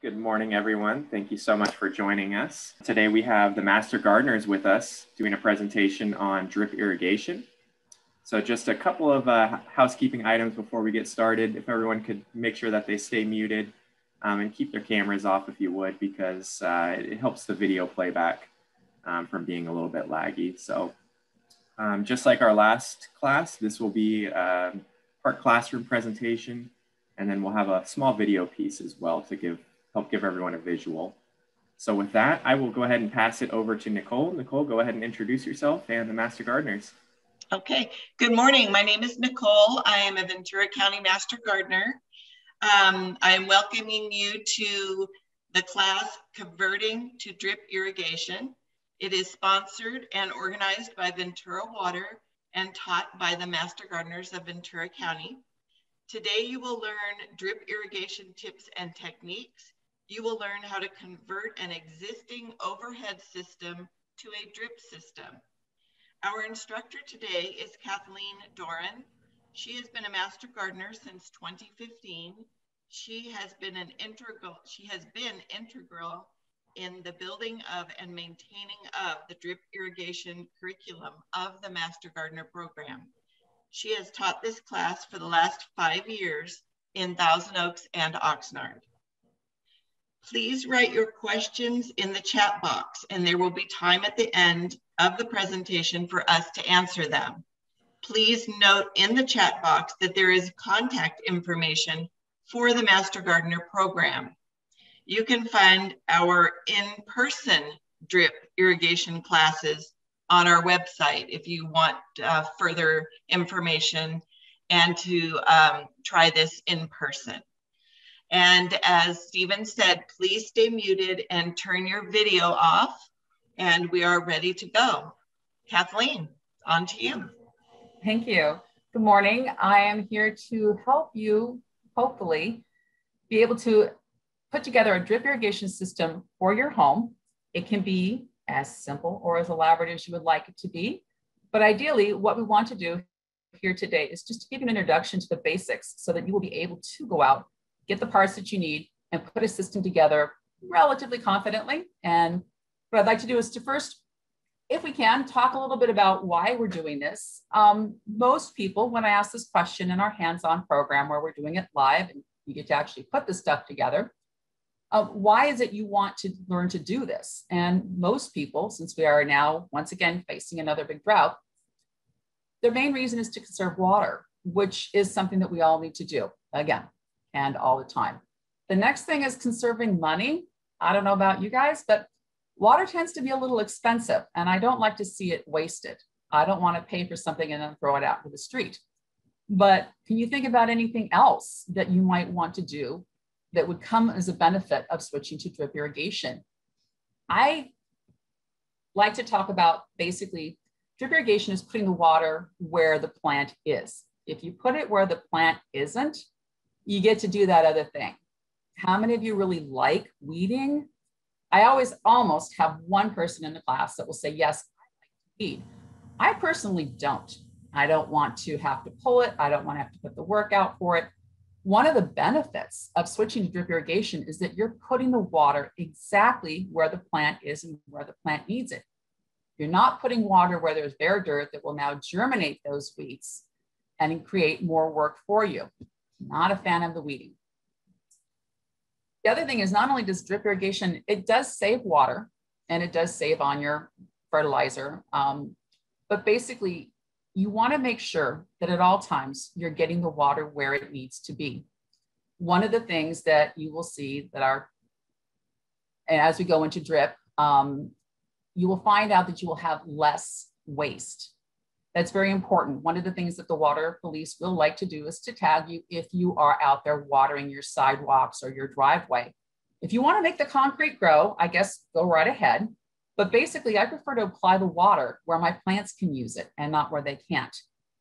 Good morning, everyone. Thank you so much for joining us. Today we have the Master Gardeners with us doing a presentation on drip irrigation. So just a couple of housekeeping items before we get started. If everyone could make sure that they stay muted and keep their cameras off if you would, because it helps the video playback from being a little bit laggy. So just like our last class, this will be part classroom presentation, and then we'll have a small video piece as well to help give everyone a visual. So with that, I will go ahead and pass it over to Nicole. Nicole, go ahead and introduce yourself and the Master Gardeners. Okay, good morning. My name is Nicole. I am a Ventura County Master Gardener. I am welcoming you to the class Converting to Drip Irrigation. It is sponsored and organized by Ventura Water and taught by the Master Gardeners of Ventura County. Today you will learn drip irrigation tips and techniques. You will learn how to convert an existing overhead system to a drip system. Our instructor today is Kathleen Doran. She has been a Master Gardener since 2015. She has been integral in the building of and maintaining of the drip irrigation curriculum of the Master Gardener program. She has taught this class for the last 5 years in Thousand Oaks and Oxnard. Please write your questions in the chat box, and there will be time at the end of the presentation for us to answer them. Please note in the chat box that there is contact information for the Master Gardener program. You can find our in-person drip irrigation classes on our website if you want further information and to try this in person. And as Stephen said, please stay muted and turn your video off, and we are ready to go. Kathleen, on to you. Thank you. Good morning. I am here to help you, hopefully, be able to put together a drip irrigation system for your home. It can be as simple or as elaborate as you would like it to be. But ideally, what we want to do here today is just to give you an introduction to the basics so that you will be able to go out, get the parts that you need, and put a system together relatively confidently. And what I'd like to do is to first, if we can, talk a little bit about why we're doing this. Most people, when I ask this question in our hands-on program where we're doing it live and you get to actually put this stuff together, why is it you want to learn to do this? And most people, since we are now, once again, facing another big drought, their main reason is to conserve water, which is something that we all need to do, again, and all the time. The next thing is conserving money. I don't know about you guys, but water tends to be a little expensive, and I don't like to see it wasted. I don't want to pay for something and then throw it out to the street. But can you think about anything else that you might want to do that would come as a benefit of switching to drip irrigation? I like to talk about basically drip irrigation is putting the water where the plant is. If you put it where the plant isn't, you get to do that other thing. How many of you really like weeding? I always almost have one person in the class that will say, yes, I like to weed. I personally don't. I don't want to have to pull it. I don't want to have to put the work out for it. One of the benefits of switching to drip irrigation is that you're putting the water exactly where the plant is and where the plant needs it. You're not putting water where there's bare dirt that will now germinate those weeds and create more work for you. Not a fan of the weeding. The other thing is not only does drip irrigation, it does save water and it does save on your fertilizer, but basically you want to make sure that at all times you're getting the water where it needs to be. One of the things that you will see that and as we go into drip, you will find out that you will have less waste. That's very important. One of the things that the water police will like to do is to tag you if you are out there watering your sidewalks or your driveway. If you want to make the concrete grow, I guess go right ahead. But basically, I prefer to apply the water where my plants can use it and not where they can't.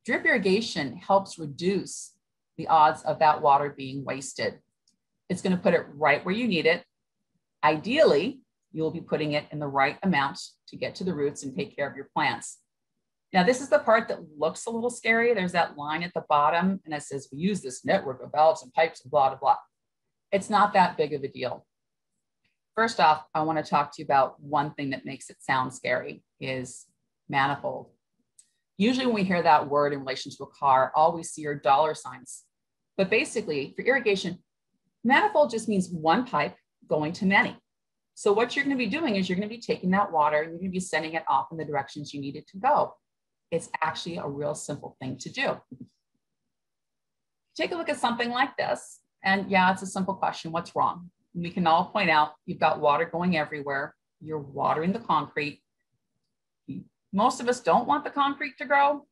Drip irrigation helps reduce the odds of that water being wasted. It's going to put it right where you need it. Ideally, you'll be putting it in the right amount to get to the roots and take care of your plants. Now, this is the part that looks a little scary. There's that line at the bottom, and it says, we use this network of valves and pipes and blah, blah, blah. It's not that big of a deal. First off, I want to talk to you about one thing that makes it sound scary is manifold. Usually when we hear that word in relation to a car, all we see are dollar signs. But basically for irrigation, manifold just means one pipe going to many. So what you're going to be doing is you're going to be taking that water and you're going to be sending it off in the directions you need it to go. It's actually a real simple thing to do. Take a look at something like this. And yeah, it's a simple question. What's wrong? We can all point out you've got water going everywhere. You're watering the concrete. Most of us don't want the concrete to grow,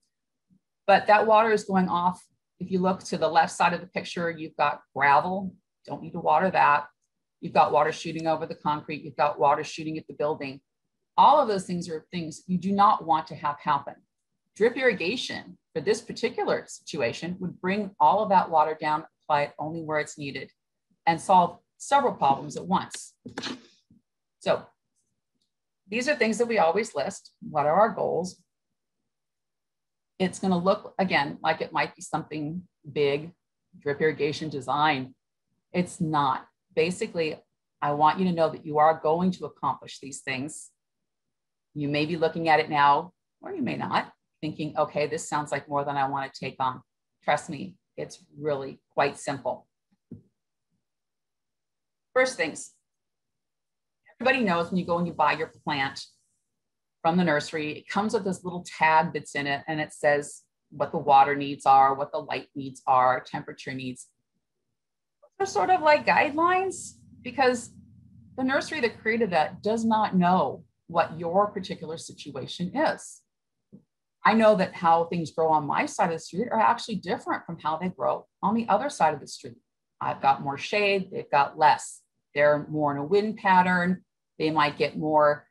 but that water is going off. If you look to the left side of the picture, you've got gravel. Don't need to water that. You've got water shooting over the concrete. You've got water shooting at the building. All of those things are things you do not want to have happen. Drip irrigation for this particular situation would bring all of that water down, apply it only where it's needed, and solve several problems at once. So these are things that we always list. What are our goals? It's going to look, again, like it might be something big, drip irrigation design. It's not. Basically, I want you to know that you are going to accomplish these things. You may be looking at it now, or you may not, thinking, okay, this sounds like more than I want to take on. Trust me, it's really quite simple. First things, everybody knows when you go and you buy your plant from the nursery, it comes with this little tag that's in it, and it says what the water needs are, what the light needs are, temperature needs. Those are sort of like guidelines because the nursery that created that does not know what your particular situation is. I know that how things grow on my side of the street are actually different from how they grow on the other side of the street. I've got more shade, they've got less. They're more in a wind pattern. They might get more,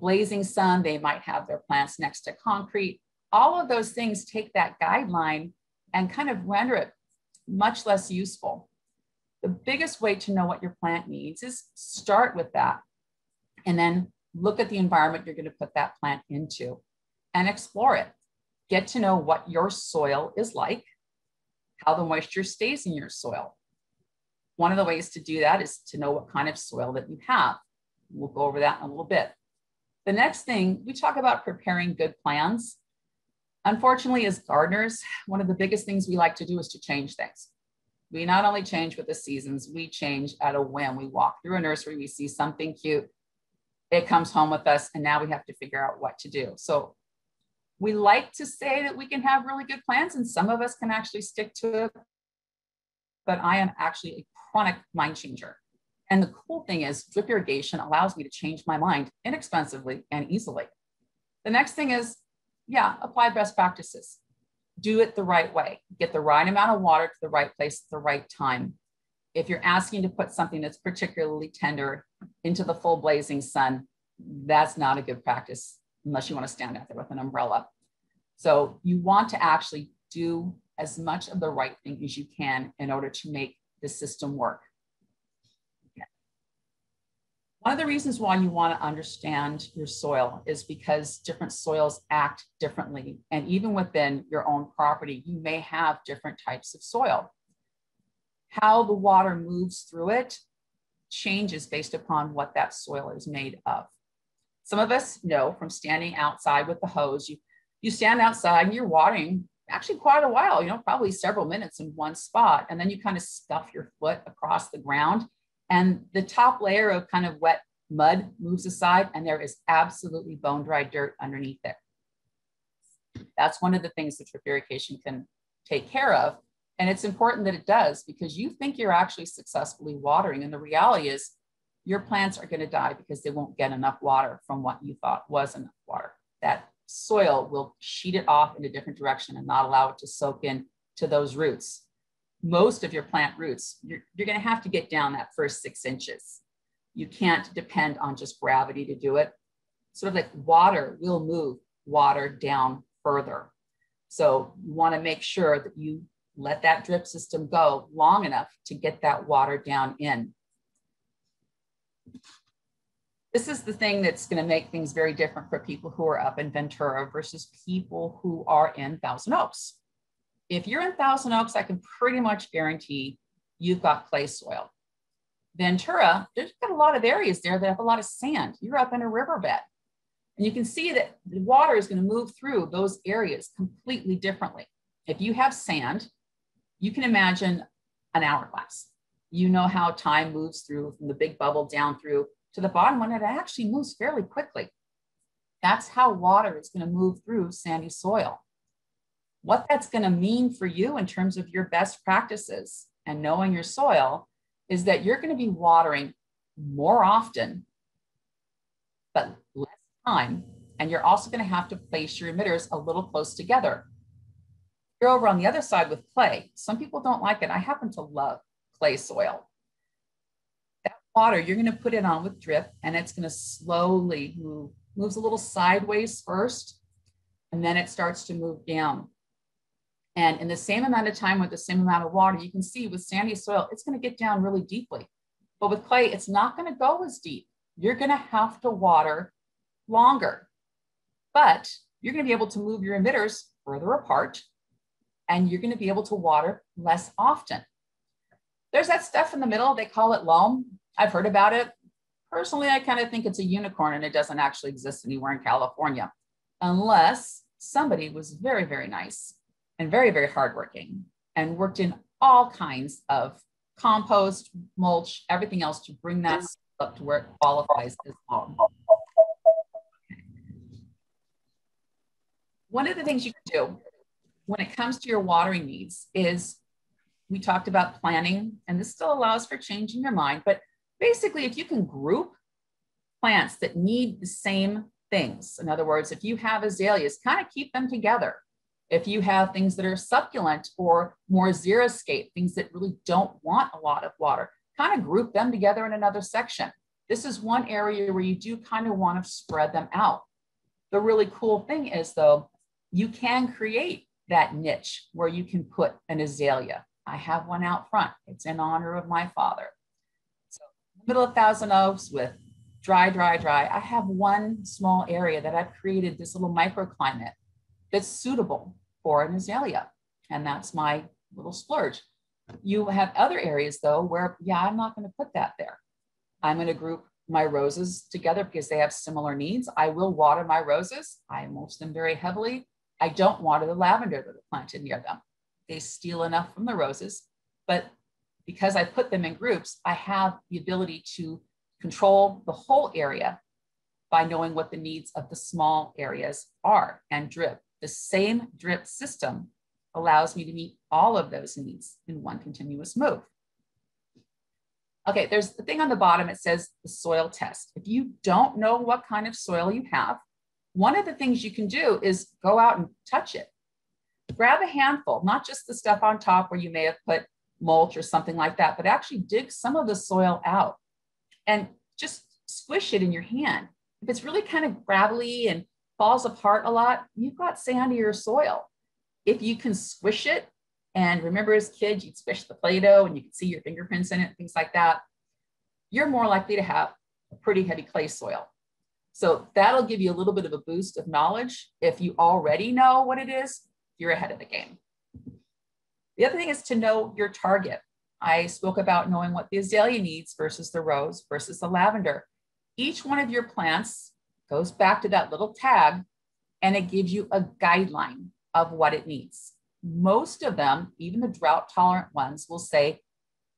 blazing sun. They might have their plants next to concrete. All of those things take that guideline and kind of render it much less useful. The biggest way to know what your plant needs is start with that and then look at the environment you're going to put that plant into and explore it. Get to know what your soil is like, how the moisture stays in your soil. One of the ways to do that is to know what kind of soil that you have. We'll go over that in a little bit. The next thing, we talk about preparing good plans. Unfortunately, as gardeners, one of the biggest things we like to do is to change things. We not only change with the seasons, we change at a whim. We walk through a nursery, we see something cute, it comes home with us, and now we have to figure out what to do. So we like to say that we can have really good plans, and some of us can actually stick to it, but I am actually a chronic mind changer. And the cool thing is drip irrigation allows me to change my mind inexpensively and easily. The next thing is, apply best practices. Do it the right way. Get the right amount of water to the right place at the right time. If you're asking to put something that's particularly tender into the full blazing sun, that's not a good practice unless you want to stand out there with an umbrella. So you want to actually do as much of the right thing as you can in order to make the system work. One of the reasons why you want to understand your soil is because different soils act differently. And even within your own property, you may have different types of soil. How the water moves through it changes based upon what that soil is made of. Some of us know from standing outside with the hose, you stand outside and you're watering actually quite a while, probably several minutes in one spot. And then you kind of stuff your foot across the ground and the top layer of kind of wet mud moves aside and there is absolutely bone dry dirt underneath it. That's one of the things that drip irrigation can take care of. And it's important that it does because you think you're actually successfully watering. And the reality is your plants are going to die because they won't get enough water from what you thought was enough water. That soil will sheet it off in a different direction and not allow it to soak in to those roots. Most of your plant roots, you're going to have to get down that first 6 inches. You can't depend on just gravity to do it. Sort of like water will move water down further. So you want to make sure that you let that drip system go long enough to get that water down in. This is the thing that's going to make things very different for people who are up in Ventura versus people who are in Thousand Oaks. If you're in Thousand Oaks, I can pretty much guarantee you've got clay soil. Ventura, there's got a lot of areas there that have a lot of sand. You're up in a riverbed. And you can see that the water is going to move through those areas completely differently. If you have sand, you can imagine an hourglass. You know how time moves through from the big bubble down through to the bottom one, and it actually moves fairly quickly. That's how water is going to move through sandy soil. What that's going to mean for you in terms of your best practices and knowing your soil is that you're going to be watering more often, but less time. And you're also going to have to place your emitters a little close together. You're over on the other side with clay. Some people don't like it. I happen to love clay soil. That water, you're going to put it on with drip, and it's going to slowly move. Moves a little sideways first, and then it starts to move down. And in the same amount of time with the same amount of water, you can see with sandy soil, it's going to get down really deeply. But with clay, it's not going to go as deep. You're going to have to water longer, but you're going to be able to move your emitters further apart, and you're going to be able to water less often. There's that stuff in the middle. They call it loam. I've heard about it. Personally, I kind of think it's a unicorn, and it doesn't actually exist anywhere in California, unless somebody was very, very nice and very, very hardworking and worked in all kinds of compost, mulch, everything else to bring that up to where it qualifies as loam. One of the things you can do when it comes to your watering needs is, we talked about planning, and this still allows for changing your mind, but basically, if you can group plants that need the same things, in other words, if you have azaleas, kind of keep them together. If you have things that are succulent or more xeriscape, things that really don't want a lot of water, kind of group them together in another section. This is one area where you do kind of want to spread them out. The really cool thing is, though, you can create that niche where you can put an azalea. I have one out front. It's in honor of my father. Middle of Thousand Oaks with dry. I have one small area that I've created, this little microclimate that's suitable for an azalea. And that's my little splurge. You have other areas though, where, yeah, I'm not going to put that there. I'm going to group my roses together because they have similar needs. I will water my roses. I mulch them very heavily. I don't water the lavender that are planted near them. They steal enough from the roses, but because I put them in groups, I have the ability to control the whole area by knowing what the needs of the small areas are. And drip, the same drip system allows me to meet all of those needs in one continuous move. Okay, there's the thing on the bottom, it says the soil test. If you don't know what kind of soil you have, one of the things you can do is go out and touch it. Grab a handful, not just the stuff on top where you may have put mulch or something like that, but actually dig some of the soil out and just squish it in your hand. If it's really kind of gravelly and falls apart a lot, you've got sandier soil. If you can squish it, and remember as kids, you'd squish the Play-Doh and you could see your fingerprints in it, things like that, you're more likely to have a pretty heavy clay soil. So that'll give you a little bit of a boost of knowledge. If you already know what it is, you're ahead of the game. The other thing is to know your target. I spoke about knowing what the azalea needs versus the rose versus the lavender. Each one of your plants goes back to that little tag, and it gives you a guideline of what it needs. Most of them, even the drought tolerant ones, will say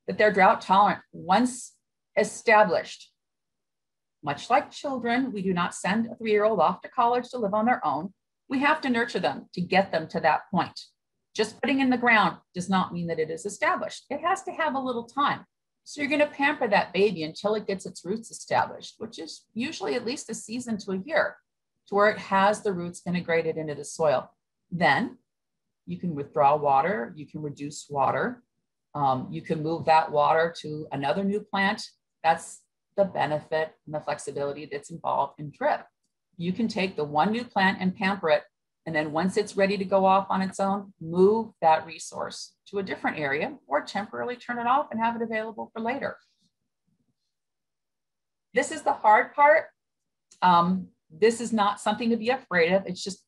that they're drought tolerant once established. Much like children, we do not send a 3-year-old off to college to live on their own. We have to nurture them to get them to that point. Just putting in the ground does not mean that it is established. It has to have a little time. So you're going to pamper that baby until it gets its roots established, which is usually at least a season to a year, to where it has the roots integrated into the soil. Then you can withdraw water, you can reduce water, you can move that water to another new plant. That's the benefit and the flexibility that's involved in drip. You can take the one new plant and pamper it, and then once it's ready to go off on its own, move that resource to a different area or temporarily turn it off and have it available for later. This is the hard part. This is not something to be afraid of. It's just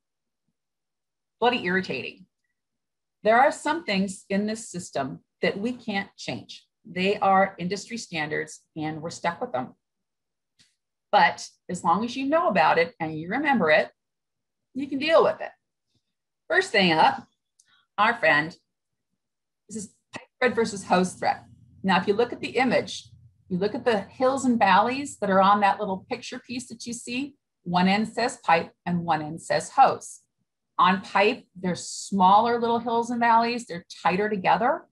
bloody irritating. There are some things in this system that we can't change. They are industry standards and we're stuck with them. But as long as you know about it and you remember it, you can deal with it. First thing up, our friend, this is pipe thread versus hose thread. Now, if you look at the image, you look at the hills and valleys that are on that little picture piece that you see, one end says pipe and one end says hose. On pipe, there's smaller little hills and valleys. They're tighter together.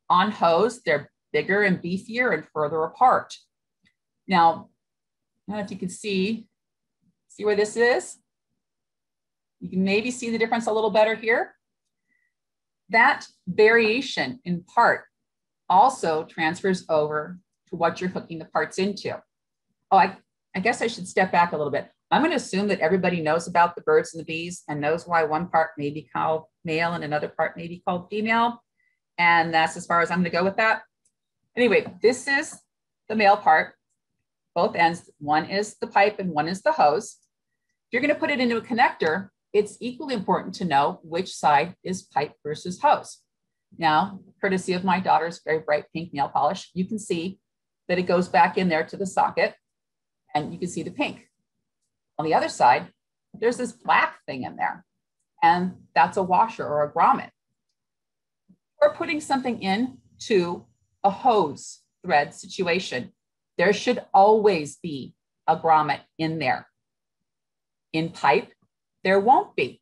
On hose, they're bigger and beefier and further apart. Now, I don't know if you can see where this is. You can maybe see the difference a little better here. That variation in part also transfers over to what you're hooking the parts into. Oh, I guess I should step back a little bit. I'm going to assume that everybody knows about the birds and the bees and knows why one part may be called male and another part may be called female. And that's as far as I'm going to go with that. Anyway, this is the male part, both ends. One is the pipe and one is the hose. If you're going to put it into a connector, it's equally important to know which side is pipe versus hose. Now, courtesy of my daughter's very bright pink nail polish, you can see that it goes back in there to the socket and you can see the pink. On the other side, there's this black thing in there and that's a washer or a grommet. We're putting something into a hose thread situation. There should always be a grommet in there. In pipe, there won't be.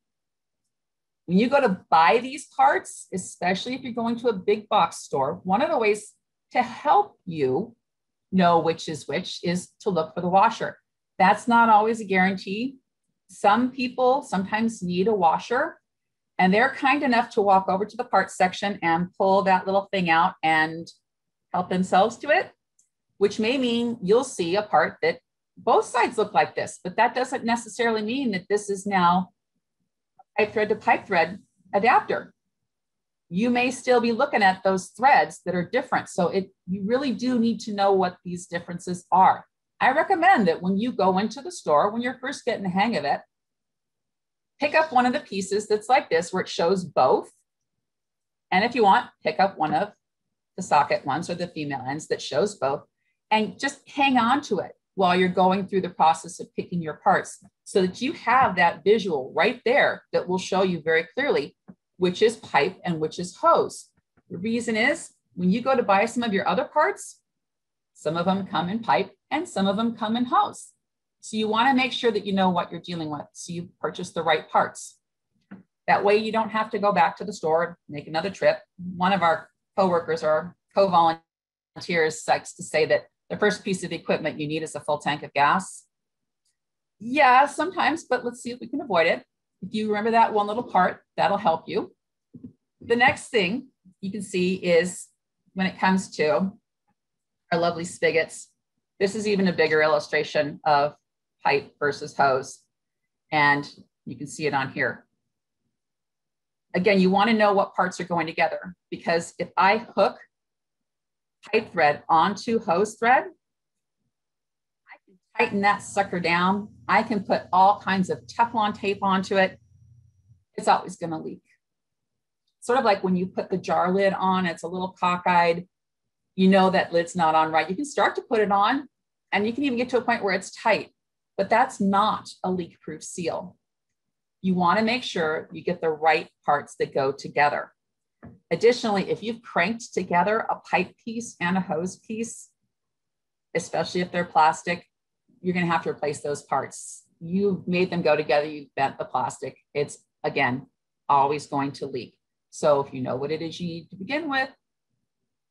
When you go to buy these parts, especially if you're going to a big box store, one of the ways to help you know which is which is to look for the washer. That's not always a guarantee. Some people sometimes need a washer and they're kind enough to walk over to the parts section and pull that little thing out and help themselves to it, which may mean you'll see a part that both sides look like this, but that doesn't necessarily mean that this is now a pipe thread to pipe thread adapter. You may still be looking at those threads that are different. So you really do need to know what these differences are. I recommend that when you go into the store, when you're first getting the hang of it, pick up one of the pieces that's like this, where it shows both. And if you want, pick up one of the socket ones or the female ends that shows both, and just hang on to it while you're going through the process of picking your parts so that you have that visual right there that will show you very clearly which is pipe and which is hose. The reason is when you go to buy some of your other parts, some of them come in pipe and some of them come in hose. So you want to make sure that you know what you're dealing with so you purchase the right parts. That way you don't have to go back to the store and make another trip. One of our coworkers or co-volunteers likes to say that the first piece of equipment you need is a full tank of gas. Yeah, sometimes, but let's see if we can avoid it. If you remember that one little part, that'll help you. The next thing you can see is when it comes to our lovely spigots, this is even a bigger illustration of pipe versus hose. And you can see it on here. Again, you want to know what parts are going together, because if I hook pipe thread onto hose thread, I can tighten that sucker down. I can put all kinds of Teflon tape onto it. It's always going to leak. Sort of like when you put the jar lid on, it's a little cockeyed. You know that lid's not on right. You can start to put it on and you can even get to a point where it's tight, but that's not a leak-proof seal. You want to make sure you get the right parts that go together. Additionally, if you've cranked together a pipe piece and a hose piece, especially if they're plastic, you're going to have to replace those parts. You've made them go together, you've bent the plastic. It's, again, always going to leak. So if you know what it is you need to begin with,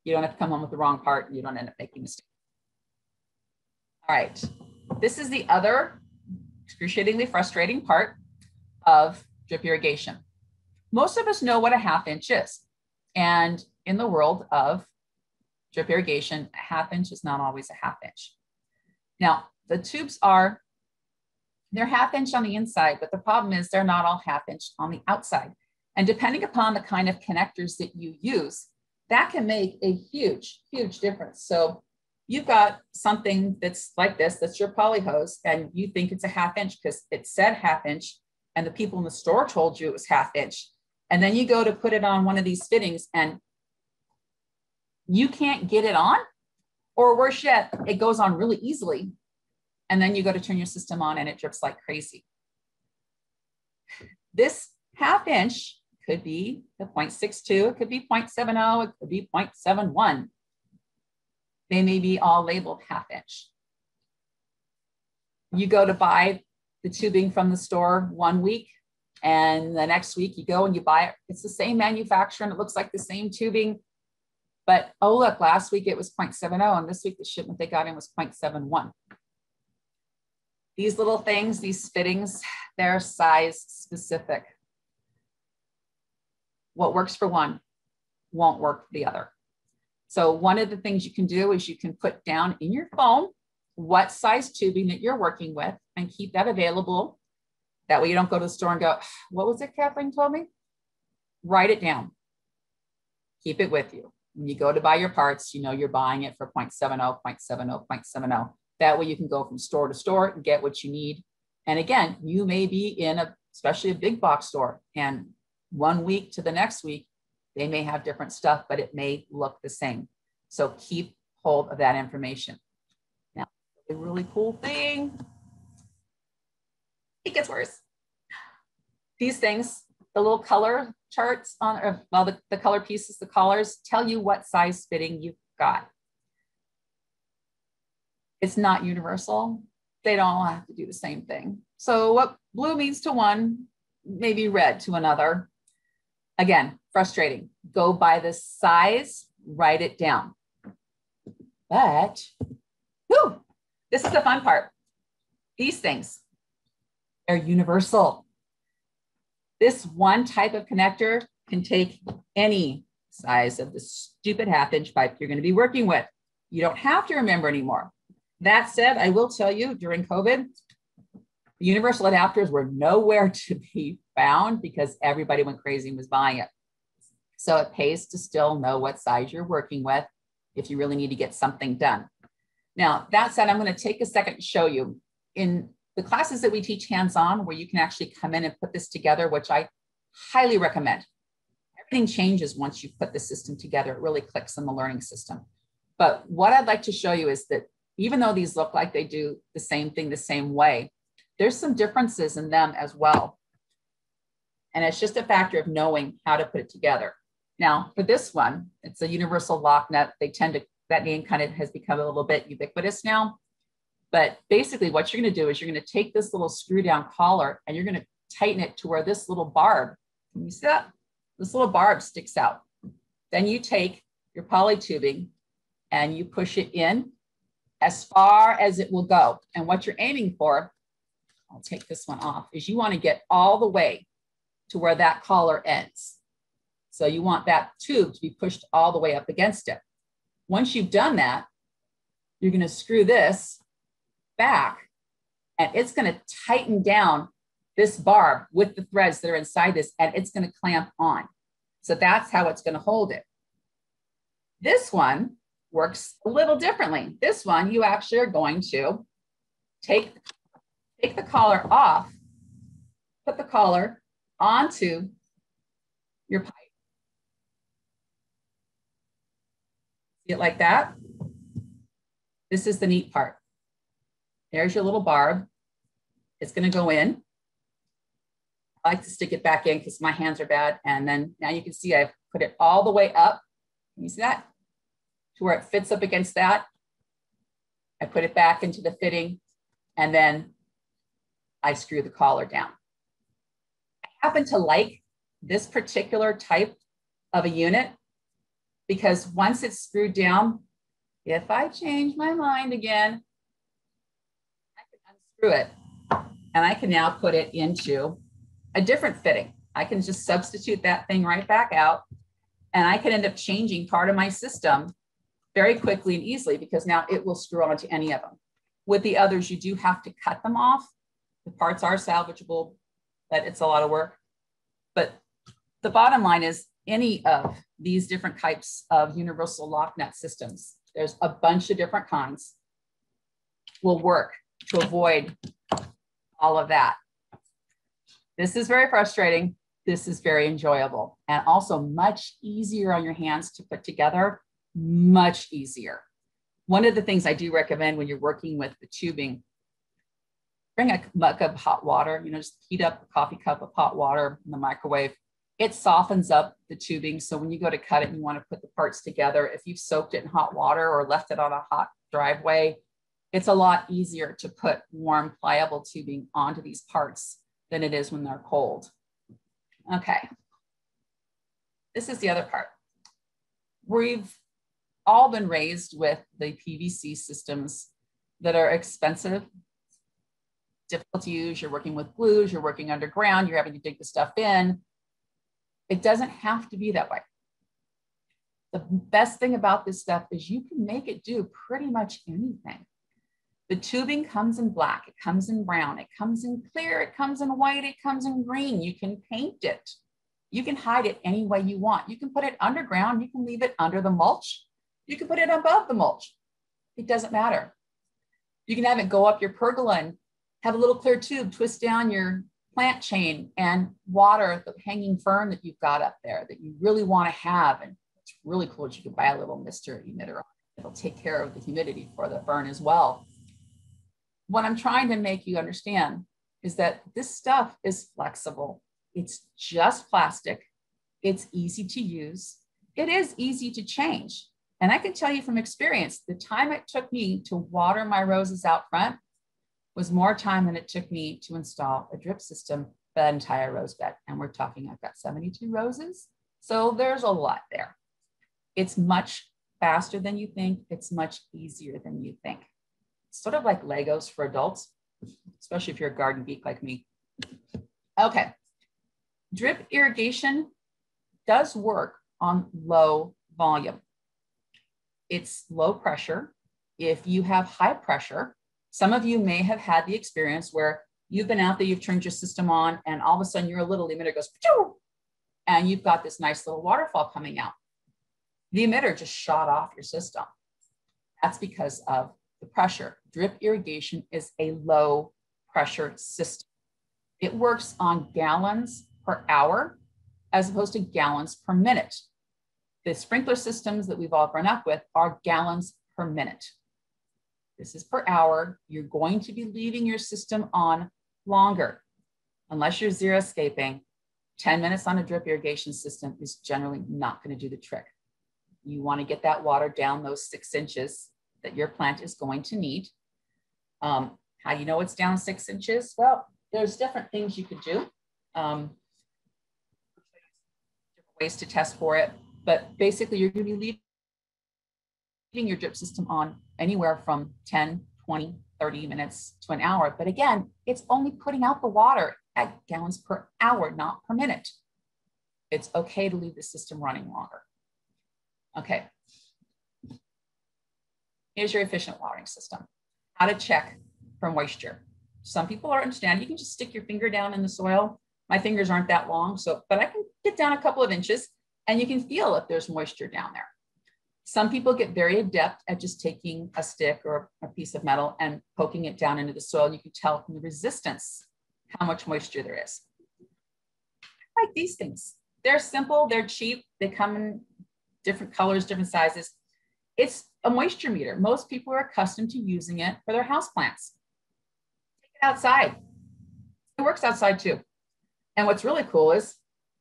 you don't have to come home with the wrong part and you don't end up making mistakes. All right, this is the other excruciatingly frustrating part of drip irrigation. Most of us know what a 1/2 inch is. And in the world of drip irrigation, a 1/2 inch is not always a 1/2 inch. Now, the tubes they're 1/2 inch on the inside, but the problem is they're not all 1/2 inch on the outside. And depending upon the kind of connectors that you use, that can make a huge, huge difference. So you've got something that's like this, that's your poly hose, and you think it's a 1/2 inch because it said 1/2 inch, and the people in the store told you it was 1/2 inch. And then you go to put it on one of these fittings and you can't get it on, or worse yet, it goes on really easily. And then you go to turn your system on and it drips like crazy. This 1/2 inch could be the 0.62, it could be 0.70, it could be 0.71. They may be all labeled 1/2 inch. You go to buy the tubing from the store one week, and the next week you go and you buy it. It's the same manufacturer and it looks like the same tubing, but oh look, last week it was 0.70 and this week the shipment they got in was 0.71. These little things, these fittings, they're size specific. What works for one won't work for the other. So one of the things you can do is you can put down in your phone what size tubing that you're working with and keep that available. That way you don't go to the store and go, what was it Kathleen told me? Write it down. Keep it with you. When you go to buy your parts, you know you're buying it for 0.70, 0.70, 0.70. That way you can go from store to store and get what you need. And again, you may be in especially a big box store, and one week to the next week, they may have different stuff, but it may look the same. So keep hold of that information. Now, a really cool thing, it gets worse. These things, the little color charts on, well, the color pieces, the collars tell you what size fitting you've got. It's not universal. They don't all have to do the same thing. So what blue means to one, maybe red to another. Again, frustrating. Go by the size, write it down. But, whew, this is the fun part. These things, they're universal. This one type of connector can take any size of the stupid 1/2 inch pipe you're going to be working with. You don't have to remember anymore. That said, I will tell you during COVID, the universal adapters were nowhere to be found because everybody went crazy and was buying it. So it pays to still know what size you're working with if you really need to get something done. Now, that said, I'm going to take a second to show you in the classes that we teach hands-on, where you can actually come in and put this together, which I highly recommend. Everything changes once you put the system together. It really clicks in the learning system. But what I'd like to show you is that even though these look like they do the same thing the same way, there's some differences in them as well. And it's just a factor of knowing how to put it together. Now, for this one, it's a universal lock nut. They tend to, that name kind of has become a little bit ubiquitous now. But basically what you're going to do is you're going to take this little screw down collar and you're going to tighten it to where this little barb, can you see that? This little barb sticks out. Then you take your poly tubing and you push it in as far as it will go. And what you're aiming for, I'll take this one off, is you want to get all the way to where that collar ends. So you want that tube to be pushed all the way up against it. Once you've done that, you're going to screw this back and it's going to tighten down this barb with the threads that are inside this, and it's going to clamp on. So that's how it's going to hold it. This one works a little differently. This one, you actually are going to take the collar off, put the collar onto your pipe. See it like that? This is the neat part. There's your little barb. It's going to go in. I like to stick it back in because my hands are bad. And then now you can see I've put it all the way up. Can you see that? To where it fits up against that. I put it back into the fitting and then I screw the collar down. I happen to like this particular type of a unit because once it's screwed down, if I change my mind again, I can unscrew it and I can now put it into a different fitting. I can just substitute that thing right back out and I can end up changing part of my system very quickly and easily because now it will screw onto any of them. With the others, you do have to cut them off. The parts are salvageable, but it's a lot of work. But the bottom line is any of these different types of universal lock nut systems, there's a bunch of different kinds, will work to avoid all of that. This is very frustrating. This is very enjoyable and also much easier on your hands to put together much easier. One of the things I do recommend when you're working with the tubing, bring a mug of hot water, just heat up a coffee cup of hot water in the microwave. It softens up the tubing. So when you go to cut it and you want to put the parts together, if you've soaked it in hot water or left it on a hot driveway, it's a lot easier to put warm, pliable tubing onto these parts than it is when they're cold. Okay. This is the other part. We've all been raised with the PVC systems that are expensive, difficult to use. You're working with glues, you're working underground, you're having to dig the stuff in. It doesn't have to be that way. The best thing about this stuff is you can make it do pretty much anything. The tubing comes in black, it comes in brown, it comes in clear, it comes in white, it comes in green. You can paint it. You can hide it any way you want. You can put it underground, you can leave it under the mulch. You can put it above the mulch. It doesn't matter. You can have it go up your pergola and have a little clear tube, twist down your plant chain and water the hanging fern that you've got up there that you really want to have. And it's really cool that you can buy a little mister emitter. It'll take care of the humidity for the fern as well. What I'm trying to make you understand is that this stuff is flexible. It's just plastic. It's easy to use. It is easy to change. And I can tell you from experience, the time it took me to water my roses out front was more time than it took me to install a drip system for that entire rose bed. And we're talking, I've got 72 roses. So there's a lot there. It's much faster than you think. It's much easier than you think. It's sort of like Legos for adults, especially if you're a garden geek like me. Okay. Drip irrigation does work on low volume. It's low pressure. If you have high pressure, some of you may have had the experience where you've been out there, you've turned your system on, and all of a sudden your little emitter goes, and you've got this nice little waterfall coming out. The emitter just shot off your system. That's because of the pressure. Drip irrigation is a low pressure system. It works on gallons per hour as opposed to gallons per minute. The sprinkler systems that we've all grown up with are gallons per minute. This is per hour. You're going to be leaving your system on longer. Unless you're zero escaping, 10 minutes on a drip irrigation system is generally not going to do the trick. You want to get that water down those 6 inches that your plant is going to need. How do you know it's down 6 inches? Well, there's different things you could do. Different ways to test for it. But basically, you're going to be leaving your drip system on anywhere from 10, 20, 30 minutes to an hour. But again, it's only putting out the water at gallons per hour, not per minute. It's okay to leave the system running longer. Okay. Here's your efficient watering system. How to check for moisture. Some people understand you can just stick your finger down in the soil. My fingers aren't that long, but I can get down a couple of inches and you can feel if there's moisture down there. Some people get very adept at just taking a stick or a piece of metal and poking it down into the soil. You can tell from the resistance how much moisture there is. Like these things. They're simple, they're cheap, they come in different colors, different sizes. It's a moisture meter. Most people are accustomed to using it for their houseplants. Take it outside. It works outside too. And what's really cool is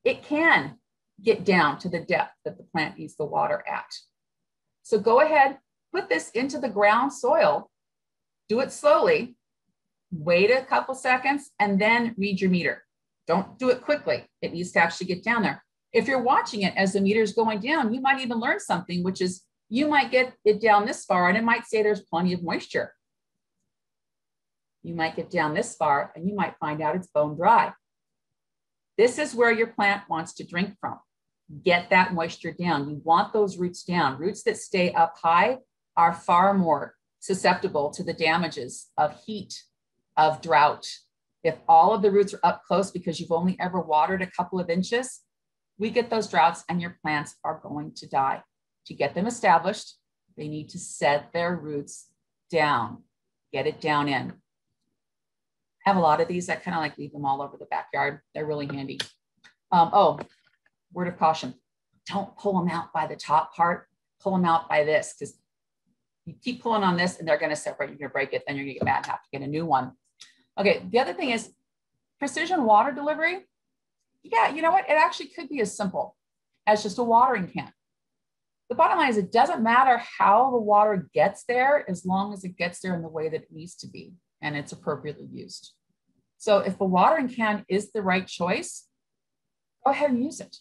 it can get down to the depth that the plant needs the water at. So go ahead, put this into the ground soil, do it slowly, wait a couple seconds, and then read your meter. Don't do it quickly. It needs to actually get down there. If you're watching it as the meter is going down, you might even learn something, which is you might get it down this far and it might say there's plenty of moisture. You might get down this far and you might find out it's bone dry. This is where your plant wants to drink from. Get that moisture down. You want those roots down. Roots that stay up high are far more susceptible to the damages of heat, of drought. If all of the roots are up close because you've only ever watered a couple of inches, we get those droughts and your plants are going to die. To get them established, they need to set their roots down, get it down in. I have a lot of these. I kind of like leave them all over the backyard. They're really handy. Oh, word of caution. Don't pull them out by the top part. pull them out by this, because you keep pulling on this and they're going to separate. You're going to break it, then you're going to get mad and have to get a new one. Okay, the other thing is precision water delivery. Yeah, you know what? It actually could be as simple as just a watering can. The bottom line is it doesn't matter how the water gets there as long as it gets there in the way that it needs to be and it's appropriately used. So if a watering can is the right choice, go ahead and use it.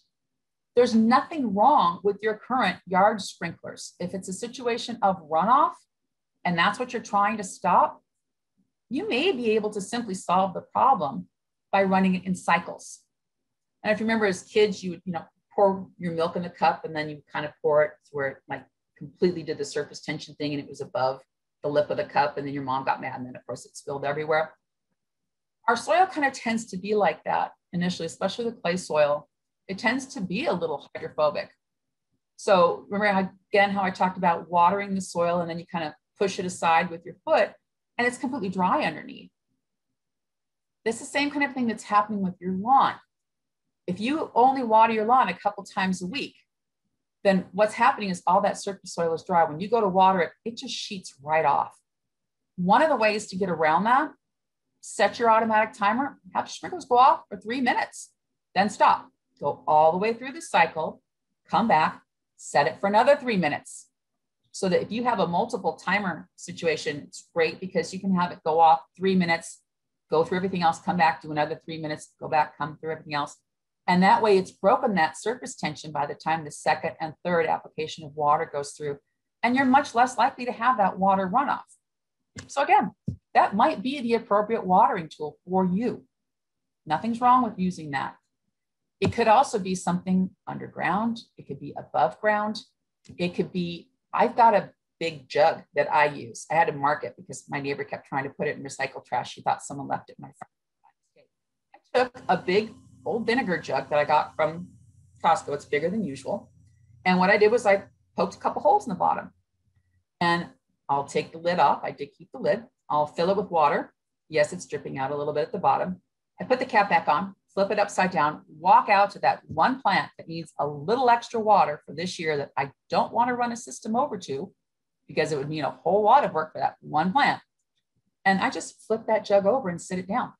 There's nothing wrong with your current yard sprinklers. If it's a situation of runoff and that's what you're trying to stop, you may be able to simply solve the problem by running it in cycles. And if you remember as kids, you would, pour your milk in the cup and then you kind of pour it to where it like completely did the surface tension thing and it was above the lip of the cup, and then your mom got mad and then of course it spilled everywhere. Our soil kind of tends to be like that initially, especially the clay soil. It tends to be a little hydrophobic. So remember again how I talked about watering the soil and then you kind of push it aside with your foot and it's completely dry underneath. This is the same kind of thing that's happening with your lawn. If you only water your lawn a couple times a week, then what's happening is all that surface soil is dry. When you go to water it, it just sheets right off. One of the ways to get around that, set your automatic timer, have your sprinklers go off for 3 minutes, then stop. Go all the way through the cycle, come back, set it for another 3 minutes. So that if you have a multiple timer situation, it's great because you can have it go off 3 minutes, go through everything else, come back, do another 3 minutes, go back, come through everything else. And that way it's broken that surface tension by the time the second and third application of water goes through, and you're much less likely to have that water runoff. So again, that might be the appropriate watering tool for you. Nothing's wrong with using that. It could also be something underground. It could be above ground. It could be, I've got a big jug that I use. I had to mark it because my neighbor kept trying to put it in recycled trash. She thought someone left it in my front. I took a big old vinegar jug that I got from Costco. It's bigger than usual. And what I did was I poked a couple holes in the bottom and I'll take the lid off. I did keep the lid. I'll fill it with water. Yes, it's dripping out a little bit at the bottom. I put the cap back on, flip it upside down, walk out to that one plant that needs a little extra water for this year that I don't want to run a system over to because it would mean a whole lot of work for that one plant. And I just flip that jug over and sit it down.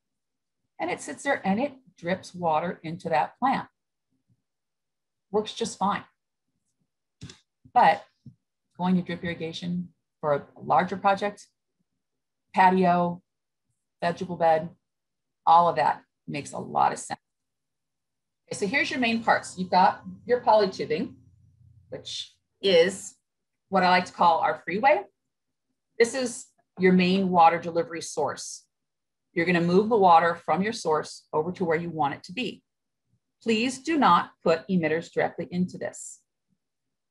And it sits there and it drips water into that plant. Works just fine. But going to drip irrigation for a larger project, patio, vegetable bed, all of that makes a lot of sense. Okay, so here's your main parts. You've got your polytubing, which is what I like to call our freeway. This is your main water delivery source. You're going to move the water from your source over to where you want it to be. Please do not put emitters directly into this.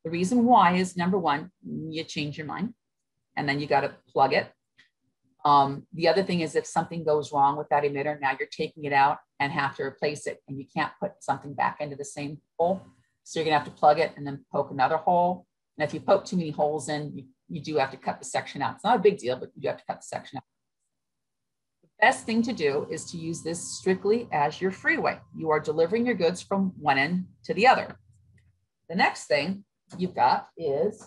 The reason why is, number one, you change your mind and then you got to plug it. The other thing is if something goes wrong with that emitter, now you're taking it out and have to replace it and you can't put something back into the same hole. So you're going to have to plug it and then poke another hole. And if you poke too many holes in, you do have to cut the section out. It's not a big deal, but you do have to cut the section out. Best thing to do is to use this strictly as your freeway. You are delivering your goods from one end to the other. The next thing you've got is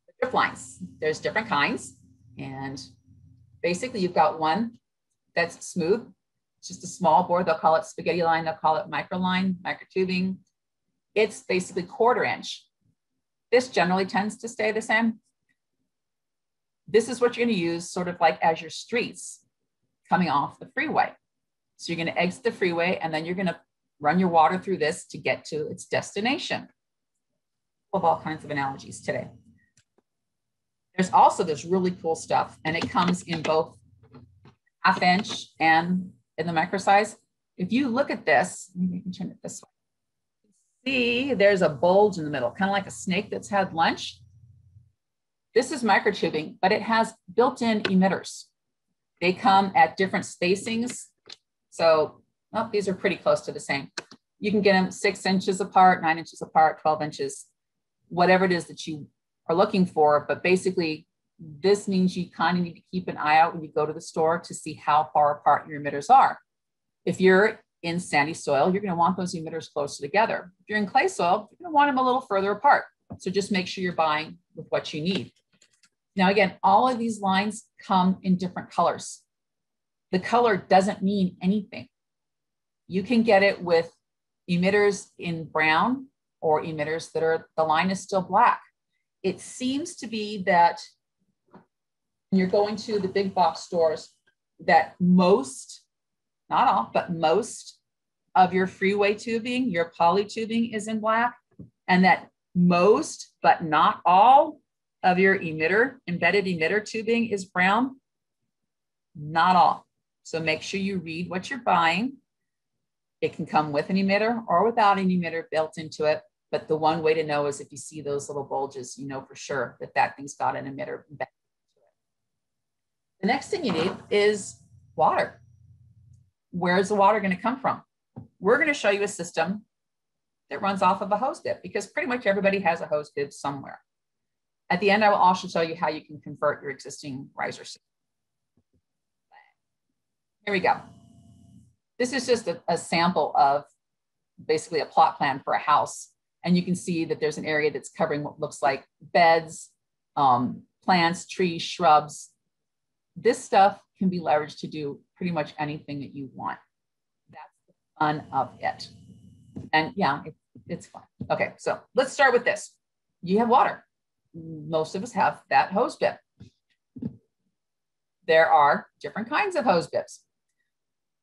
the drip lines. There's different kinds. And basically you've got one that's smooth. It's just a small bore. They'll call it spaghetti line. They'll call it micro line, micro tubing. It's basically 1/4 inch. This generally tends to stay the same. This is what you're going to use sort of like as your streets coming off the freeway. So you're going to exit the freeway and then you're going to run your water through this to get to its destination. Of all kinds of analogies today. There's also this really cool stuff and it comes in both 1/2 inch and in the micro size. If you look at this, maybe you can turn it this way. See, there's a bulge in the middle, kind of like a snake that's had lunch. This is microtubing, but it has built-in emitters. They come at different spacings. So these are pretty close to the same. You can get them 6 inches apart, 9 inches apart, 12 inches, whatever it is that you are looking for. But basically, this means you kind of need to keep an eye out when you go to the store to see how far apart your emitters are. If you're in sandy soil, you're going to want those emitters closer together. If you're in clay soil, you're going to want them a little further apart. So just make sure you're buying with what you need. Now, again, all of these lines come in different colors. The color doesn't mean anything. You can get it with emitters in brown or emitters that are, the line is still black. It seems to be that when you're going to the big box stores, that most, not all, but most of your freeway tubing, your poly tubing is in black, and that most, but not all of your emitter, embedded emitter tubing is brown. Not all. So make sure you read what you're buying. It can come with an emitter or without an emitter built into it. But the one way to know is if you see those little bulges, you know for sure that that thing's got an emitter embedded into it. The next thing you need is water. Where's the water going to come from? We're going to show you a system that runs off of a hose bib because pretty much everybody has a hose bib somewhere. At the end, I will also show you how you can convert your existing riser system. Here we go. This is just a sample of basically a plot plan for a house. And you can see that there's an area that's covering what looks like beds, plants, trees, shrubs. This stuff can be leveraged to do pretty much anything that you want. That's the fun of it. And yeah, it's fun. Okay, so let's start with this. You have water. Most of us have that hose bib. There are different kinds of hose bibs.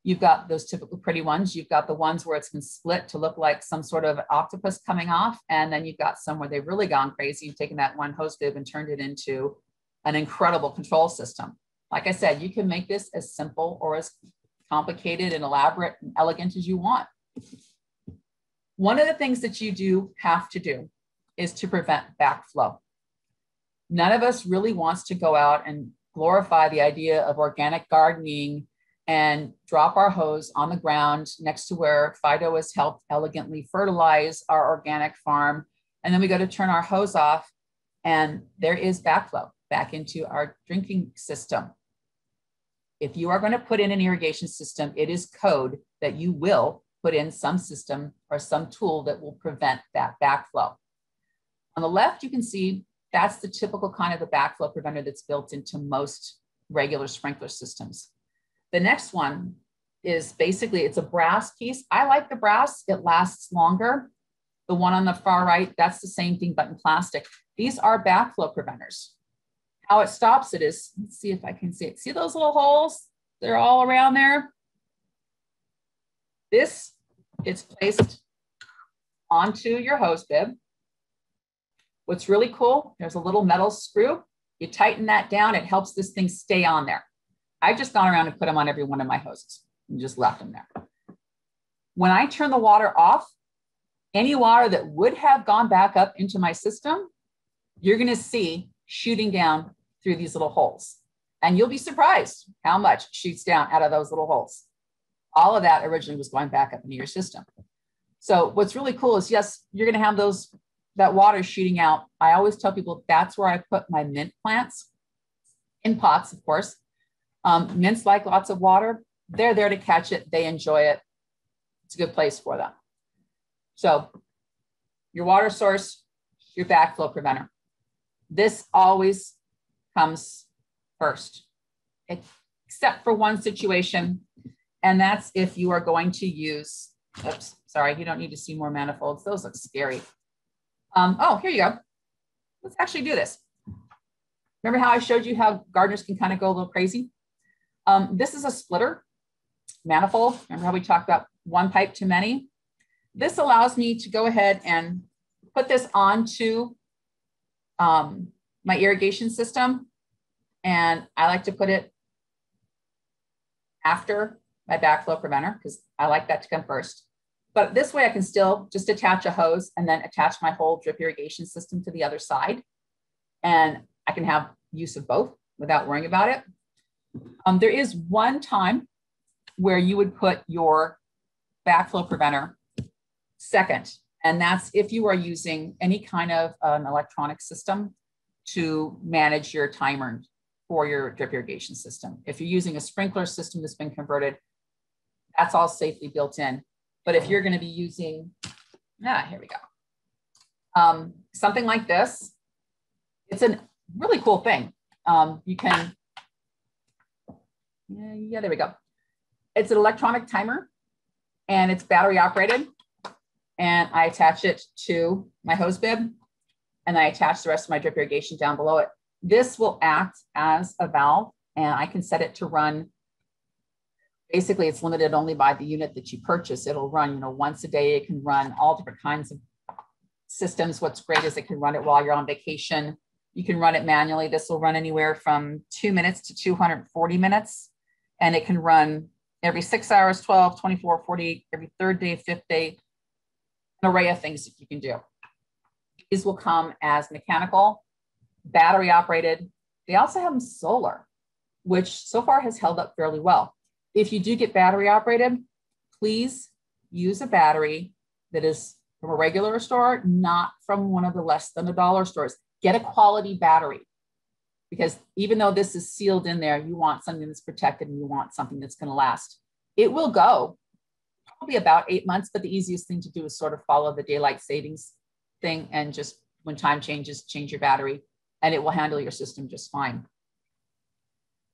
You've got those typical pretty ones. You've got the ones where it's been split to look like some sort of octopus coming off. And then you've got some where they've really gone crazy. You've taken that one hose bib and turned it into an incredible control system. Like I said, you can make this as simple or as complicated and elaborate and elegant as you want. One of the things that you do have to do is to prevent backflow. None of us really wants to go out and glorify the idea of organic gardening and drop our hose on the ground next to where Fido has helped elegantly fertilize our organic farm. And then we go to turn our hose off and there is backflow back into our drinking system. If you are going to put in an irrigation system, it is code that you will put in some system or some tool that will prevent that backflow. On the left, you can see that's the typical kind of a backflow preventer that's built into most regular sprinkler systems. The next one is basically, it's a brass piece. I like the brass, it lasts longer. The one on the far right, that's the same thing, but in plastic. These are backflow preventers. How it stops it is, let's see if I can see it. See those little holes? They're all around there. This is placed onto your hose bib. What's really cool, there's a little metal screw. You tighten that down, it helps this thing stay on there. I've just gone around and put them on every one of my hoses and just left them there. When I turn the water off, any water that would have gone back up into my system, you're gonna see shooting down through these little holes. And you'll be surprised how much shoots down out of those little holes. All of that originally was going back up into your system. So what's really cool is, yes, you're gonna have that water shooting out. I always tell people that's where I put my mint plants, in pots, of course. Mints like lots of water. They're there to catch it. They enjoy it. It's a good place for them. So your water source, your backflow preventer. This always comes first, except for one situation. And that's if you are going to use, oops, sorry, you don't need to see more manifolds. Those look scary. Oh, here you go. Let's actually do this. Remember how I showed you how gardeners can kind of go a little crazy? This is a splitter manifold. Remember how we talked about one pipe to many? This allows me to go ahead and put this onto my irrigation system. And I like to put it after my backflow preventer because I like that to come first. But this way I can still just attach a hose and then attach my whole drip irrigation system to the other side. And I can have use of both without worrying about it. There is one time where you would put your backflow preventer second, and that's if you are using any kind of an electronic system to manage your timer for your drip irrigation system. If you're using a sprinkler system that's been converted, That's all safely built in. But if you're going to be using, here we go. Something like this, it's a really cool thing. You can, there we go. It's an electronic timer and it's battery operated. And I attach it to my hose bib and I attach the rest of my drip irrigation down below it. This will act as a valve and I can set it to run. Basically, it's limited only by the unit that you purchase. It'll run, once a day. It can run all different kinds of systems. What's great is it can run it while you're on vacation. You can run it manually. This will run anywhere from 2 minutes to 240 minutes. And it can run every 6 hours, 12, 24, 48, every third day, fifth day, an array of things that you can do. These will come as mechanical, battery operated. They also have them solar, which so far has held up fairly well. If you do get battery operated, please use a battery that is from a regular store, not from one of the less than $1 stores. Get a quality battery because even though this is sealed in there, you want something that's protected and you want something that's going to last. It will go probably about 8 months, but the easiest thing to do is sort of follow the daylight savings thing and just when time changes, change your battery and it will handle your system just fine.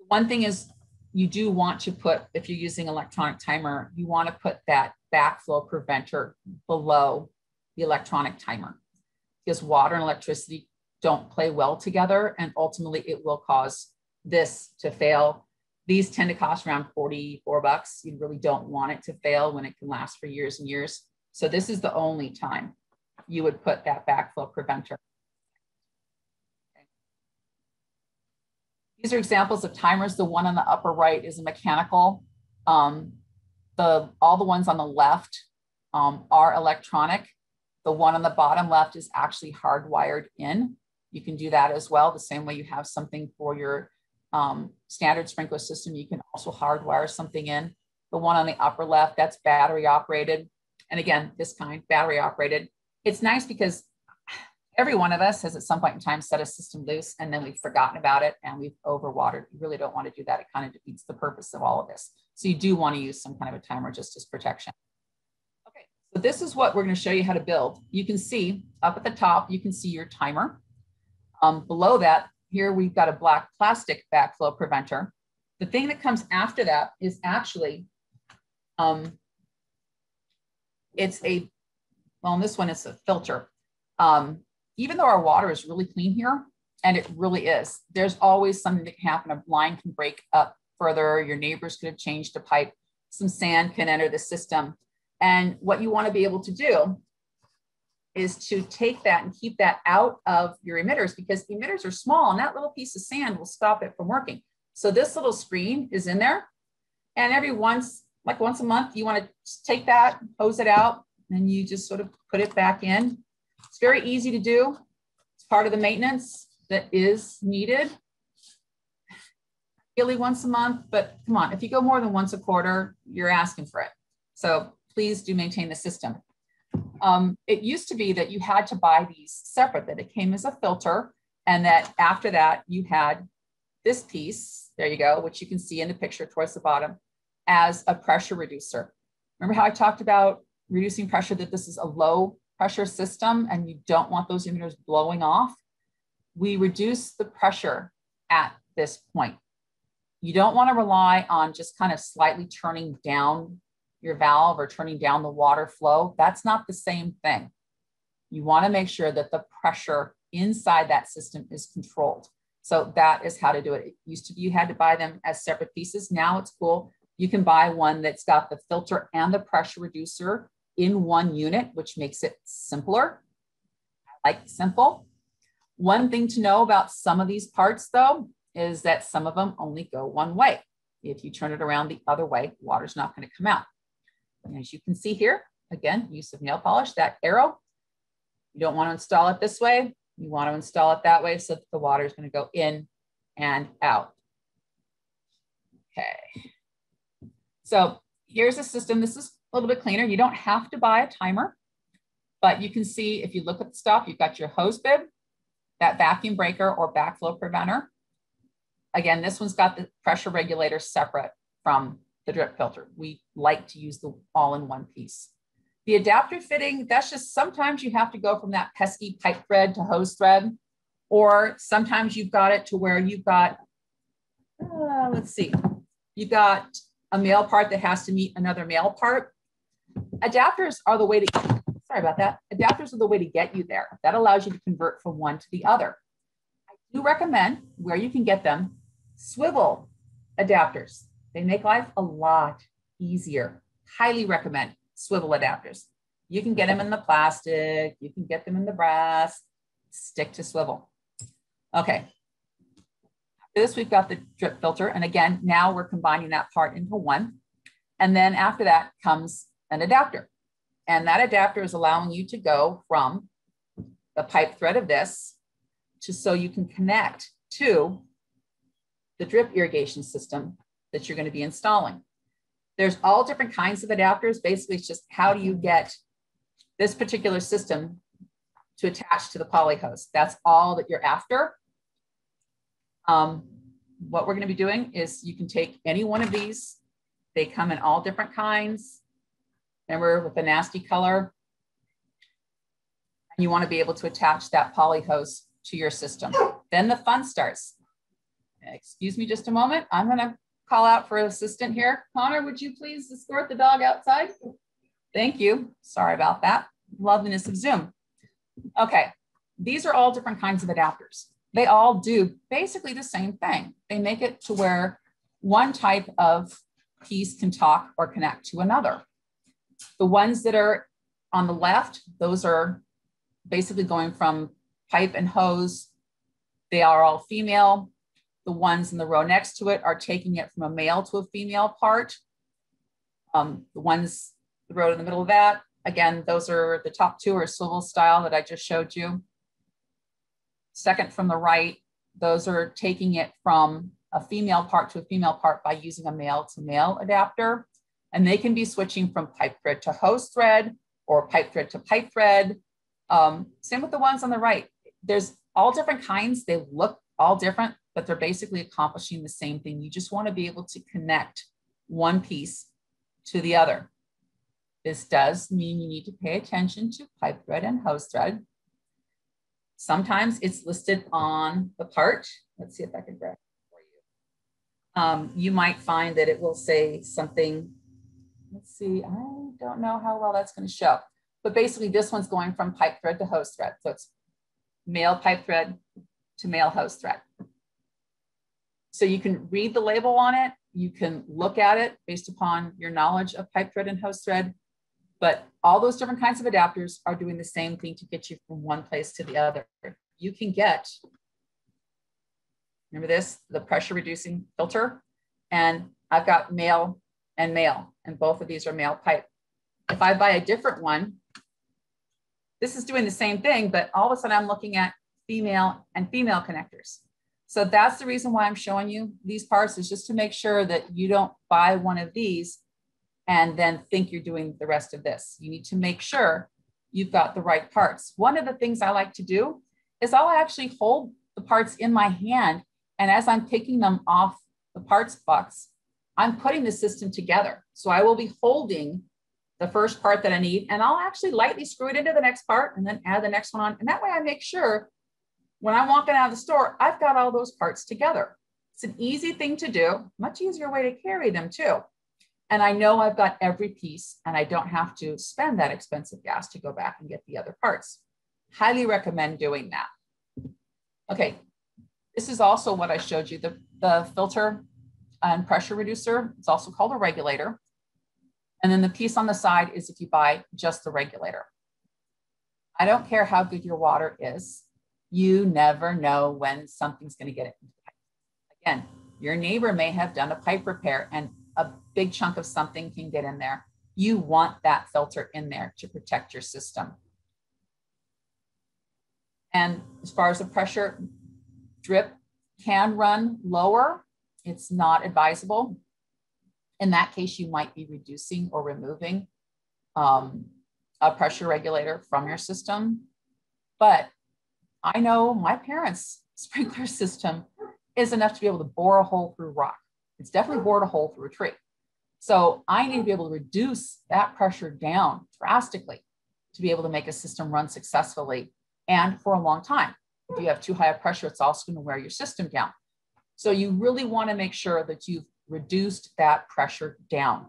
One thing is, you do want to put, if you're using electronic timer, you want to put that backflow preventer below the electronic timer because water and electricity don't play well together and ultimately it will cause this to fail. These tend to cost around $44. You really don't want it to fail when it can last for years and years. So this is the only time you would put that backflow preventer. These are examples of timers. The one on the upper right is a mechanical. All the ones on the left are electronic. The one on the bottom left is actually hardwired in. You can do that as well. The same way you have something for your standard sprinkler system, you can also hardwire something in. The one on the upper left, that's battery operated. And again, this kind, battery operated. It's nice because every one of us has at some point in time set a system loose and then we've forgotten about it and we've overwatered. You really don't want to do that. It kind of defeats the purpose of all of this. So you do want to use some kind of a timer just as protection. Okay, so this is what we're going to show you how to build. You can see up at the top, you can see your timer. Below that, here we've got a black plastic backflow preventer. The thing that comes after that is actually, it's a, well, in this one, it's a filter. Even though our water is really clean here, and it really is, there's always something that can happen. A line can break up further. Your neighbors could have changed a pipe. Some sand can enter the system. And what you want to be able to do is to take that and keep that out of your emitters because emitters are small and that little piece of sand will stop it from working. So this little screen is in there. And every once a month, you want to take that, hose it out, and you just sort of put it back in. It's very easy to do. It's part of the maintenance that is needed. Really once a month, but come on, if you go more than once a quarter, you're asking for it. So please do maintain the system. It used to be that you had to buy these separate, that it came as a filter, and that after that you had this piece, there you go, which you can see in the picture towards the bottom, as a pressure reducer. Remember how I talked about reducing pressure, that this is a low pressure system and you don't want those emitters blowing off? We reduce the pressure at this point. You don't want to rely on just kind of slightly turning down your valve or turning down the water flow. That's not the same thing. You want to make sure that the pressure inside that system is controlled. So that is how to do it. It used to be you had to buy them as separate pieces. Now it's cool. You can buy one that's got the filter and the pressure reducer in one unit, which makes it simpler. I like simple. One thing to know about some of these parts though, is that some of them only go one way. If you turn it around the other way, water's not going to come out. And as you can see here, again, use of nail polish, that arrow, you don't want to install it this way. You want to install it that way so that the water is going to go in and out. Okay. So here's a system. This is a little bit cleaner. You don't have to buy a timer, but you can see if you look at the stuff, you've got your hose bib, that vacuum breaker or backflow preventer. Again, this one's got the pressure regulator separate from the drip filter. We like to use the all-in-one piece. The adapter fitting, that's just sometimes you have to go from that pesky pipe thread to hose thread, or sometimes you've got it to where you've got, let's see, you've got a male part that has to meet another male part. Adapters are the way to, sorry about that. Adapters are the way to get you there. That allows you to convert from one to the other. I do recommend, where you can get them, swivel adapters. They make life a lot easier. Highly recommend swivel adapters. You can get them in the plastic, you can get them in the brass, stick to swivel. Okay. After this, we've got the drip filter. And again, now we're combining that part into one. And then after that comes an adapter. And that adapter is allowing you to go from the pipe thread of this to so you can connect to the drip irrigation system that you're going to be installing. There's all different kinds of adapters. Basically, it's just how do you get this particular system to attach to the poly hose. That's all that you're after. What we're going to be doing is you can take any one of these. They come in all different kinds. Remember, with the nasty color. And you want to be able to attach that poly hose to your system. Then the fun starts. Excuse me just a moment. I'm going to call out for an assistant here. Connor, would you please escort the dog outside? Thank you. Sorry about that. Loveliness of Zoom. Okay, these are all different kinds of adapters. They all do basically the same thing. They make it to where one type of piece can talk or connect to another. The ones that are on the left, those are basically going from pipe and hose. They are all female. The ones in the row next to it are taking it from a male to a female part. The ones, the row in the middle of that, again, those are the top two are swivel style that I just showed you. Second from the right, those are taking it from a female part to a female part by using a male to male adapter. And they can be switching from pipe thread to hose thread or pipe thread to pipe thread. Same with the ones on the right. There's all different kinds. They look all different, but they're basically accomplishing the same thing. You just want to be able to connect one piece to the other. This does mean you need to pay attention to pipe thread and hose thread. Sometimes it's listed on the part. Let's see if I can grab it for you. You might find that it will say something. Let's see, I don't know how well that's going to show, but basically this one's going from pipe thread to hose thread. So it's male pipe thread to male hose thread. So you can read the label on it. You can look at it based upon your knowledge of pipe thread and hose thread, but all those different kinds of adapters are doing the same thing to get you from one place to the other. You can get, remember this, the pressure reducing filter, and I've got male and male, and both of these are male pipe. If I buy a different one, this is doing the same thing, but all of a sudden I'm looking at female and female connectors. So that's the reason why I'm showing you these parts, is just to make sure that you don't buy one of these and then think you're doing the rest of this. You need to make sure you've got the right parts. One of the things I like to do is I'll actually hold the parts in my hand, and as I'm picking them off the parts box, I'm putting the system together. So I will be holding the first part that I need, and I'll actually lightly screw it into the next part and then add the next one on. And that way I make sure when I'm walking out of the store, I've got all those parts together. It's an easy thing to do, much easier way to carry them too. And I know I've got every piece and I don't have to spend that expensive gas to go back and get the other parts. Highly recommend doing that. Okay, this is also what I showed you, the filter and pressure reducer. It's also called a regulator. And then the piece on the side is if you buy just the regulator. I don't care how good your water is. You never know when something's going to get it. Again, your neighbor may have done a pipe repair and a big chunk of something can get in there. You want that filter in there to protect your system. And as far as the pressure, drip can run lower. It's not advisable. In that case, you might be reducing or removing a pressure regulator from your system. But I know my parents' sprinkler system is enough to be able to bore a hole through rock. It's definitely bored a hole through a tree. So I need to be able to reduce that pressure down drastically to be able to make a system run successfully and for a long time. If you have too high a pressure, it's also going to wear your system down. So you really want to make sure that you've reduced that pressure down.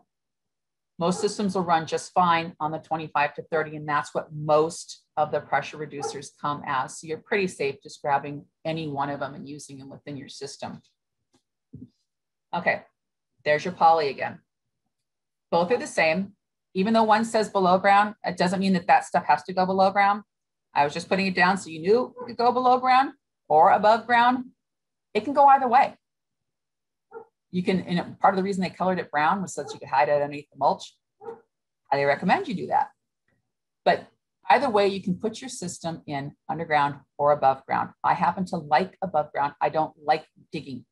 Most systems will run just fine on the 25 to 30, and that's what most of the pressure reducers come as. So you're pretty safe just grabbing any one of them and using them within your system. Okay, there's your poly again. Both are the same. Even though one says below ground, it doesn't mean that that stuff has to go below ground. I was just putting it down so you knew it could go below ground or above ground. It can go either way. You can, part of the reason they colored it brown was so that you could hide it underneath the mulch. I recommend you do that. But either way, you can put your system in underground or above ground. I happen to like above ground. I don't like digging.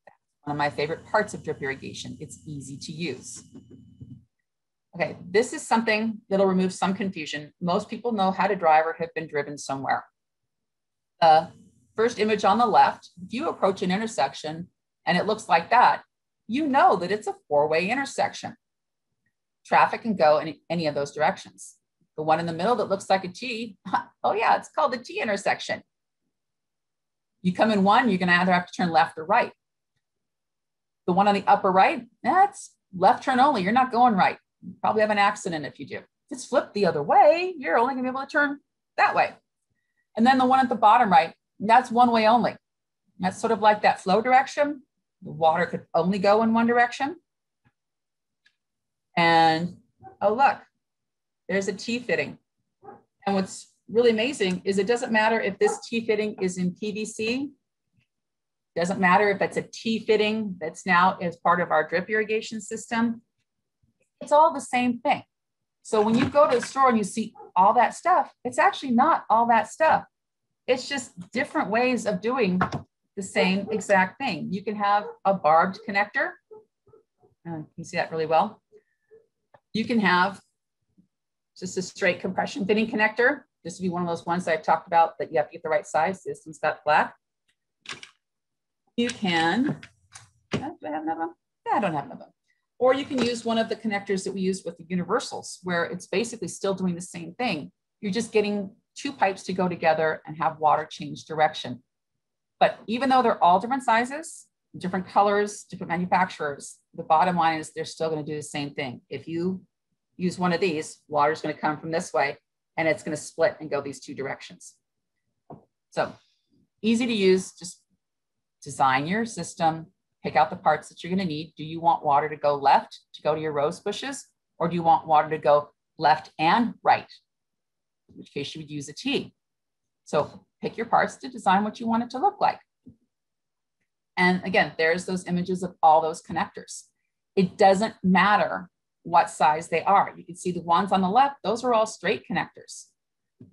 That's one of my favorite parts of drip irrigation. It's easy to use. Okay, this is something that'll remove some confusion. Most people know how to drive or have been driven somewhere. The first image on the left, if you approach an intersection and it looks like that, you know that it's a four-way intersection. Traffic can go in any of those directions. The one in the middle that looks like a T, oh yeah, it's called the T intersection. You come in one, you're gonna either have to turn left or right. The one on the upper right, that's left turn only, you're not going right. You probably have an accident if you do. If it's flipped the other way, you're only gonna be able to turn that way. And then the one at the bottom right, that's one way only. That's sort of like that flow direction. The water could only go in one direction. And oh, look, there's a T fitting. And what's really amazing is it doesn't matter if this T fitting is in PVC. Doesn't matter if it's a T fitting that's now as part of our drip irrigation system. It's all the same thing. So when you go to the store and you see all that stuff, it's actually not all that stuff. It's just different ways of doing the same exact thing. You can have a barbed connector. You can see that really well. You can have just a straight compression fitting connector. This would be one of those ones that I've talked about that you have to get the right size. This one's got black. You can, do I have another one? Yeah, I don't have another one. Or you can use one of the connectors that we use with the universals, where it's basically still doing the same thing. You're just getting two pipes to go together and have water change direction. But even though they're all different sizes, different colors, different manufacturers, the bottom line is they're still going to do the same thing. If you use one of these, water is going to come from this way and it's going to split and go these two directions. So easy to use, just design your system, pick out the parts that you're going to need. Do you want water to go left to go to your rose bushes? Or do you want water to go left and right? In which case you would use a T. So pick your parts to design what you want it to look like. And again, there's those images of all those connectors. It doesn't matter what size they are. You can see the ones on the left, those are all straight connectors.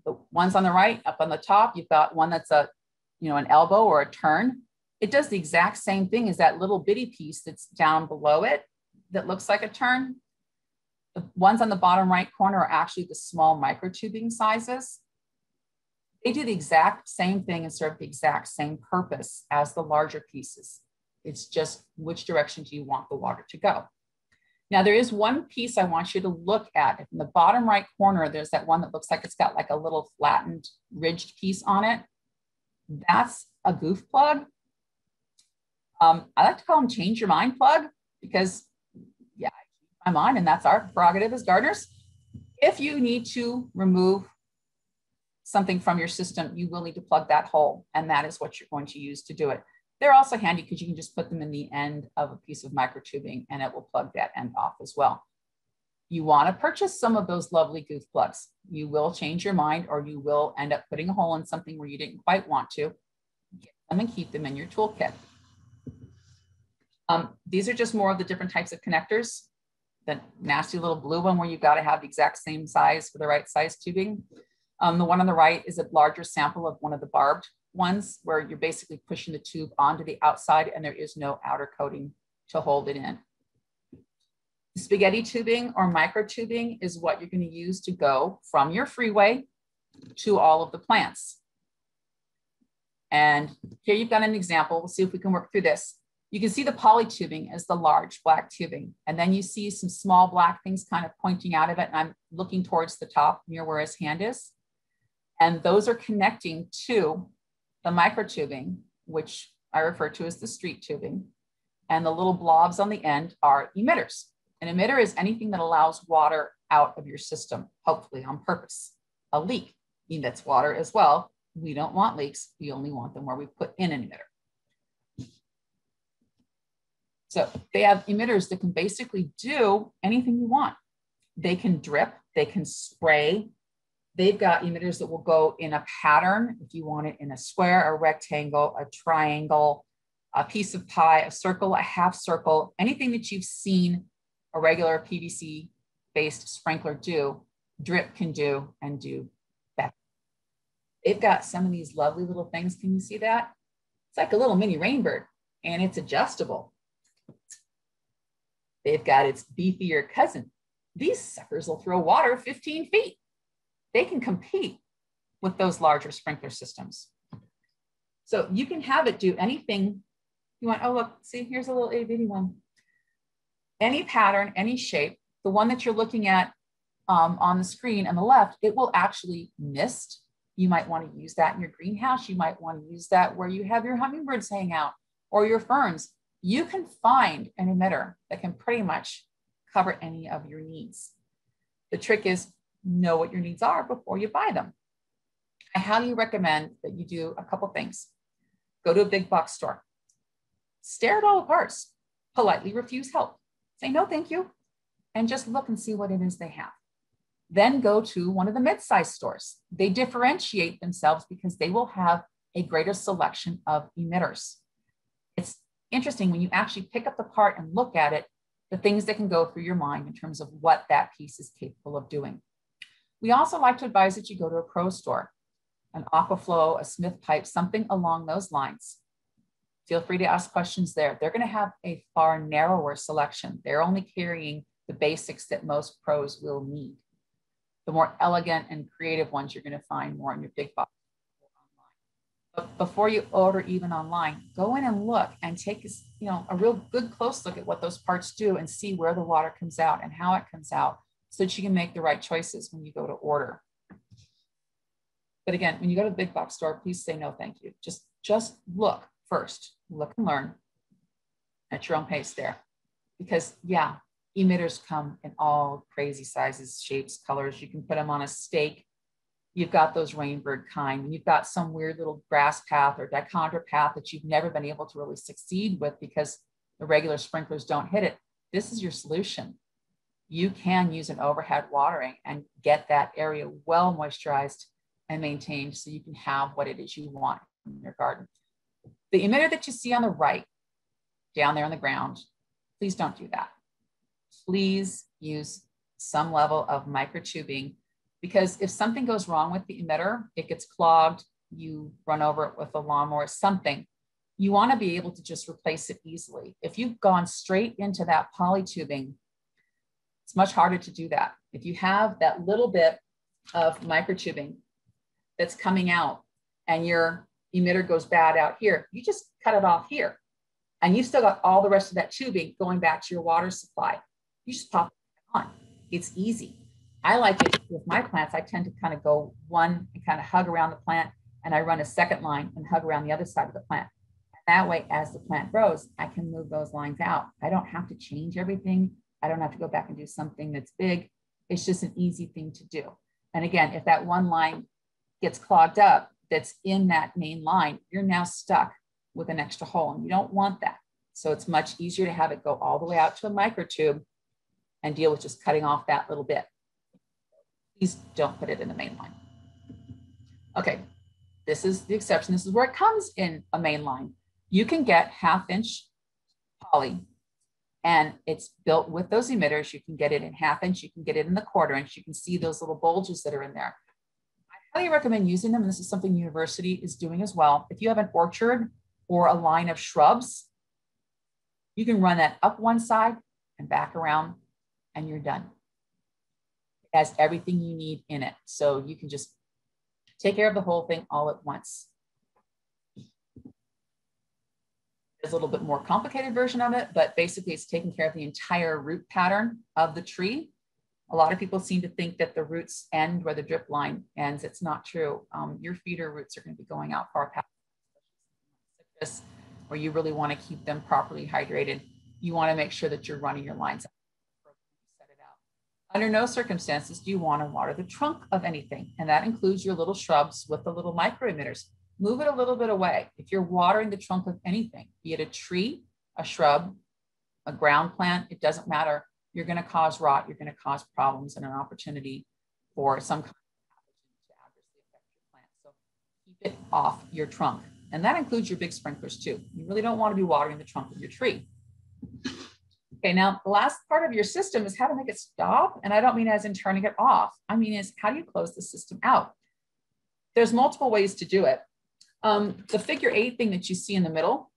The ones on the right, up on the top, you've got one that's an elbow or a turn. It does the exact same thing as that little bitty piece that's down below it that looks like a turn. The ones on the bottom right corner are actually the small microtubing sizes. They do the exact same thing and serve the exact same purpose as the larger pieces. It's just which direction do you want the water to go? Now there is one piece I want you to look at. In the bottom right corner, there's that one that looks like it's got like a little flattened, ridged piece on it. That's a goof plug. I like to call them change your mind plug because yeah, I change my mind and that's our prerogative as gardeners. If you need to remove something from your system, you will need to plug that hole, and that is what you're going to use to do it. They're also handy because you can just put them in the end of a piece of microtubing and it will plug that end off as well. You want to purchase some of those lovely goof plugs. You will change your mind or you will end up putting a hole in something where you didn't quite want to. Get them and keep them in your toolkit. These are just more of the different types of connectors. The nasty little blue one where you've got to have the exact same size for the right size tubing. The one on the right is a larger sample of one of the barbed ones where you're basically pushing the tube onto the outside and there is no outer coating to hold it in. The spaghetti tubing or micro tubing is what you're going to use to go from your freeway to all of the plants. And here you've got an example. We'll see if we can work through this. You can see the poly tubing as the large black tubing. And then you see some small black things kind of pointing out of it. And I'm looking towards the top near where his hand is. And those are connecting to the microtubing, which I refer to as the street tubing. And the little blobs on the end are emitters. An emitter is anything that allows water out of your system, hopefully on purpose. A leak emits water as well. We don't want leaks. We only want them where we put in an emitter. So they have emitters that can basically do anything you want. They can drip, they can spray. They've got emitters that will go in a pattern. If you want it in a square, a rectangle, a triangle, a piece of pie, a circle, a half circle, anything that you've seen a regular PVC-based sprinkler do, drip can do and do better. They've got some of these lovely little things. Can you see that? It's like a little mini rainbird, and it's adjustable. They've got its beefier cousin. These suckers will throw water 15 feet. They can compete with those larger sprinkler systems. So you can have it do anything you want. Oh, look, see, here's a little itty bitty one. Any pattern, any shape, the one that you're looking at on the screen on the left, it will actually mist. You might want to use that in your greenhouse. You might want to use that where you have your hummingbirds hang out or your ferns. You can find an emitter that can pretty much cover any of your needs. The trick is know what your needs are before you buy them. I highly recommend that you do a couple things. Go to a big box store, stare at all the parts, politely refuse help, say no thank you, and just look and see what it is they have. Then go to one of the mid-sized stores. They differentiate themselves because they will have a greater selection of emitters. It's interesting when you actually pick up the part and look at it, the things that can go through your mind in terms of what that piece is capable of doing. We also like to advise that you go to a pro store, an Aquaflow, a Smith pipe, something along those lines. Feel free to ask questions there. They're going to have a far narrower selection. They're only carrying the basics that most pros will need. The more elegant and creative ones you're going to find more in your big box online. But before you order even online, go in and look and take a real good close look at what those parts do and see where the water comes out and how it comes out so that you can make the right choices when you go to order. But again, when you go to the big box store, please say no thank you. Just look first, look and learn at your own pace there. Because yeah, emitters come in all crazy sizes, shapes, colors. You can put them on a stake. You've got those rainbird kind. You've got some weird little grass path or dichondra path that you've never been able to really succeed with because the regular sprinklers don't hit it. This is your solution. You can use an overhead watering and get that area well moisturized and maintained so you can have what it is you want in your garden. The emitter that you see on the right, down there on the ground, please don't do that. Please use some level of microtubing because if something goes wrong with the emitter, it gets clogged, you run over it with a lawnmower, something, you want to be able to just replace it easily. If you've gone straight into that polytubing, it's much harder to do that. If you have that little bit of microtubing that's coming out and your emitter goes bad out here, you just cut it off here. And you've still got all the rest of that tubing going back to your water supply. You just pop it on. It's easy. I like it with my plants. I tend to kind of go one and kind of hug around the plant, and I run a second line and hug around the other side of the plant. And that way, as the plant grows, I can move those lines out. I don't have to change everything. I don't have to go back and do something that's big. It's just an easy thing to do. And again, if that one line gets clogged up that's in that main line, you're now stuck with an extra hole, and you don't want that. So it's much easier to have it go all the way out to a microtube and deal with just cutting off that little bit. Please don't put it in the main line. Okay, this is the exception. This is where it comes in a main line. You can get 1/2 inch poly, and it's built with those emitters. You can get it in 1/2 inch, you can get it in the 1/4 inch. You can see those little bulges that are in there. I highly recommend using them, and this is something university is doing as well. If you have an orchard or a line of shrubs, you can run that up one side and back around, and you're done. It has everything you need in it. So you can just take care of the whole thing all at once. There's a little bit more complicated version of it, but basically it's taking care of the entire root pattern of the tree. A lot of people seem to think that the roots end where the drip line ends. It's not true. Your feeder roots are going to be going out far past citrus, where you really want to keep them properly hydrated. You want to make sure that you're running your lines out. Set it out. Under no circumstances do you want to water the trunk of anything, and that includes your little shrubs with the little micro emitters. Move it a little bit away. If you're watering the trunk of anything, be it a tree, a shrub, a ground plant, it doesn't matter. You're going to cause rot. You're going to cause problems and an opportunity for some kind of pathogen to adversely affect your plant. So keep it off your trunk. And that includes your big sprinklers too. You really don't want to be watering the trunk of your tree. Okay, now the last part of your system is how to make it stop. And I don't mean as in turning it off. I mean is how do you close the system out? There's multiple ways to do it. The figure 8 thing that you see in the middle,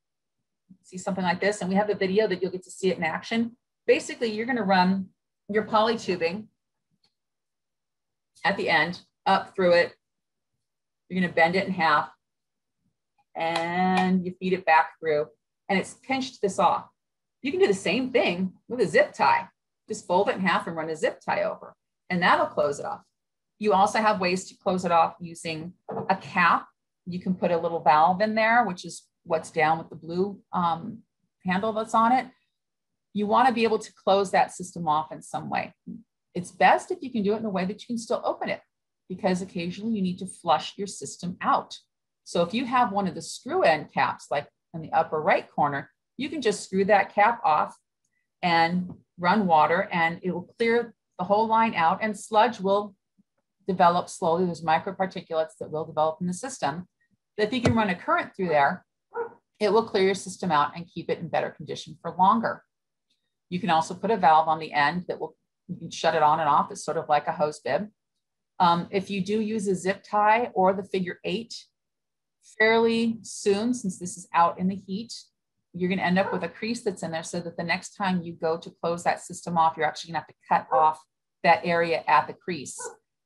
see something like this, and we have a video that you'll get to see it in action. Basically, you're going to run your poly tubing at the end, up through it. You're going to bend it in half, and you feed it back through, and it's pinched this off. You can do the same thing with a zip tie. Just fold it in half and run a zip tie over, and that'll close it off. You also have ways to close it off using a cap. You can put a little valve in there, which is what's down with the blue handle that's on it. You want to be able to close that system off in some way. It's best if you can do it in a way that you can still open it, because occasionally you need to flush your system out. So if you have one of the screw end caps, like in the upper right corner, you can just screw that cap off and run water, and it will clear the whole line out, and sludge will develop slowly. There's microparticulates that will develop in the system. But if you can run a current through there, it will clear your system out and keep it in better condition for longer. You can also put a valve on the end that will, you can shut it on and off. It's sort of like a hose bib. If you do use a zip tie or the figure 8, fairly soon, since this is out in the heat, you're going to end up with a crease that's in there, so that the next time you go to close that system off, you're actually going to have to cut off that area at the crease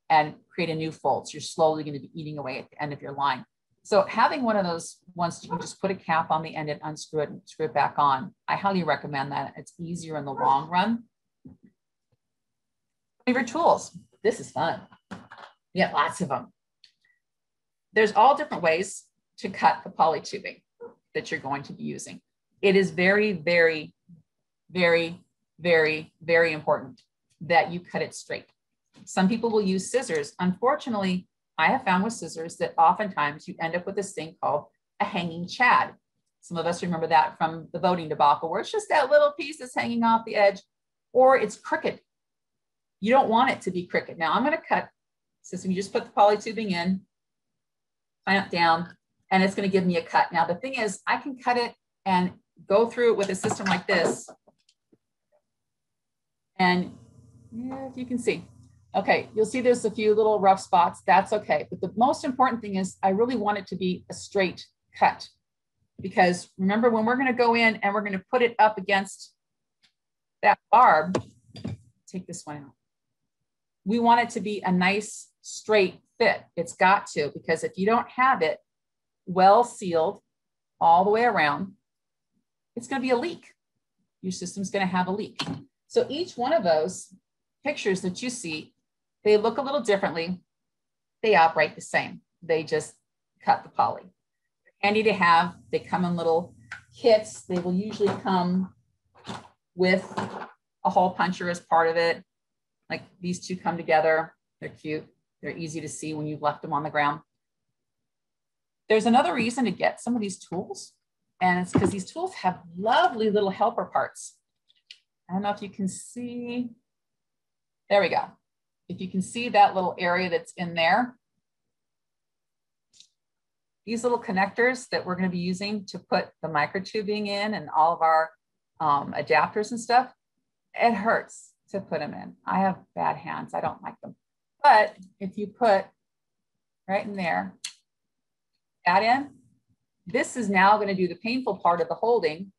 and create a new fold. So you're slowly going to be eating away at the end of your line. So having one of those ones, you can just put a cap on the end and unscrew it and screw it back on. I highly recommend that. It's easier in the long run. Favorite tools. This is fun. We have lots of them. There's all different ways to cut the poly tubing that you're going to be using. It is very, very, very, very, very important that you cut it straight. Some people will use scissors. Unfortunately, I have found with scissors that oftentimes you end up with this thing called a hanging chad. Some of us remember that from the voting debacle, where it's just that little piece that's hanging off the edge, or it's crooked. You don't want it to be crooked. Now I'm going to cut system. You just put the poly tubing in, clamp down, and it's going to give me a cut. Now the thing is, I can cut it and go through it with a system like this. And yeah, you can see. Okay, you'll see there's a few little rough spots. That's okay. But the most important thing is I really want it to be a straight cut, because remember, when we're going to go in and we're going to put it up against that barb, take this one out. We want it to be a nice straight fit. It's got to, because if you don't have it well sealed all the way around, it's going to be a leak. Your system's going to have a leak. So each one of those pictures that you see, they look a little differently. They operate the same. They just cut the poly. They're handy to have. They come in little kits. They will usually come with a hole puncher as part of it. Like these two come together. They're cute. They're easy to see when you've left them on the ground. There's another reason to get some of these tools, and it's because these tools have lovely little helper parts. I don't know if you can see. There we go. If you can see that little area that's in there, these little connectors that we're going to be using to put the microtubing in and all of our adapters and stuff, it hurts to put them in. I have bad hands. I don't like them. But if you put right in there, that in, this is now going to do the painful part of the holding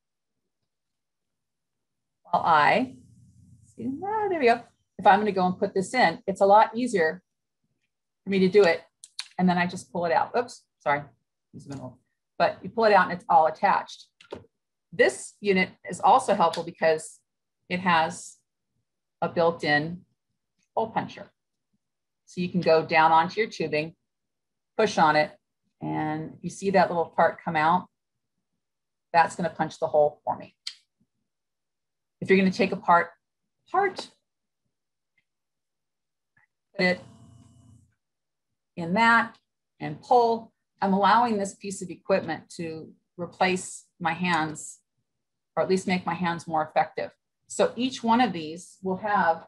while I, see, there we go. If I'm going to go and put this in, it's a lot easier for me to do it. And then I just pull it out. Oops, sorry. But you pull it out and it's all attached. This unit is also helpful because it has a built-in hole puncher. So you can go down onto your tubing, push on it, and you see that little part come out, that's going to punch the hole for me. If you're going to take apart part, put it in that and pull, I'm allowing this piece of equipment to replace my hands, or at least make my hands more effective. So each one of these will have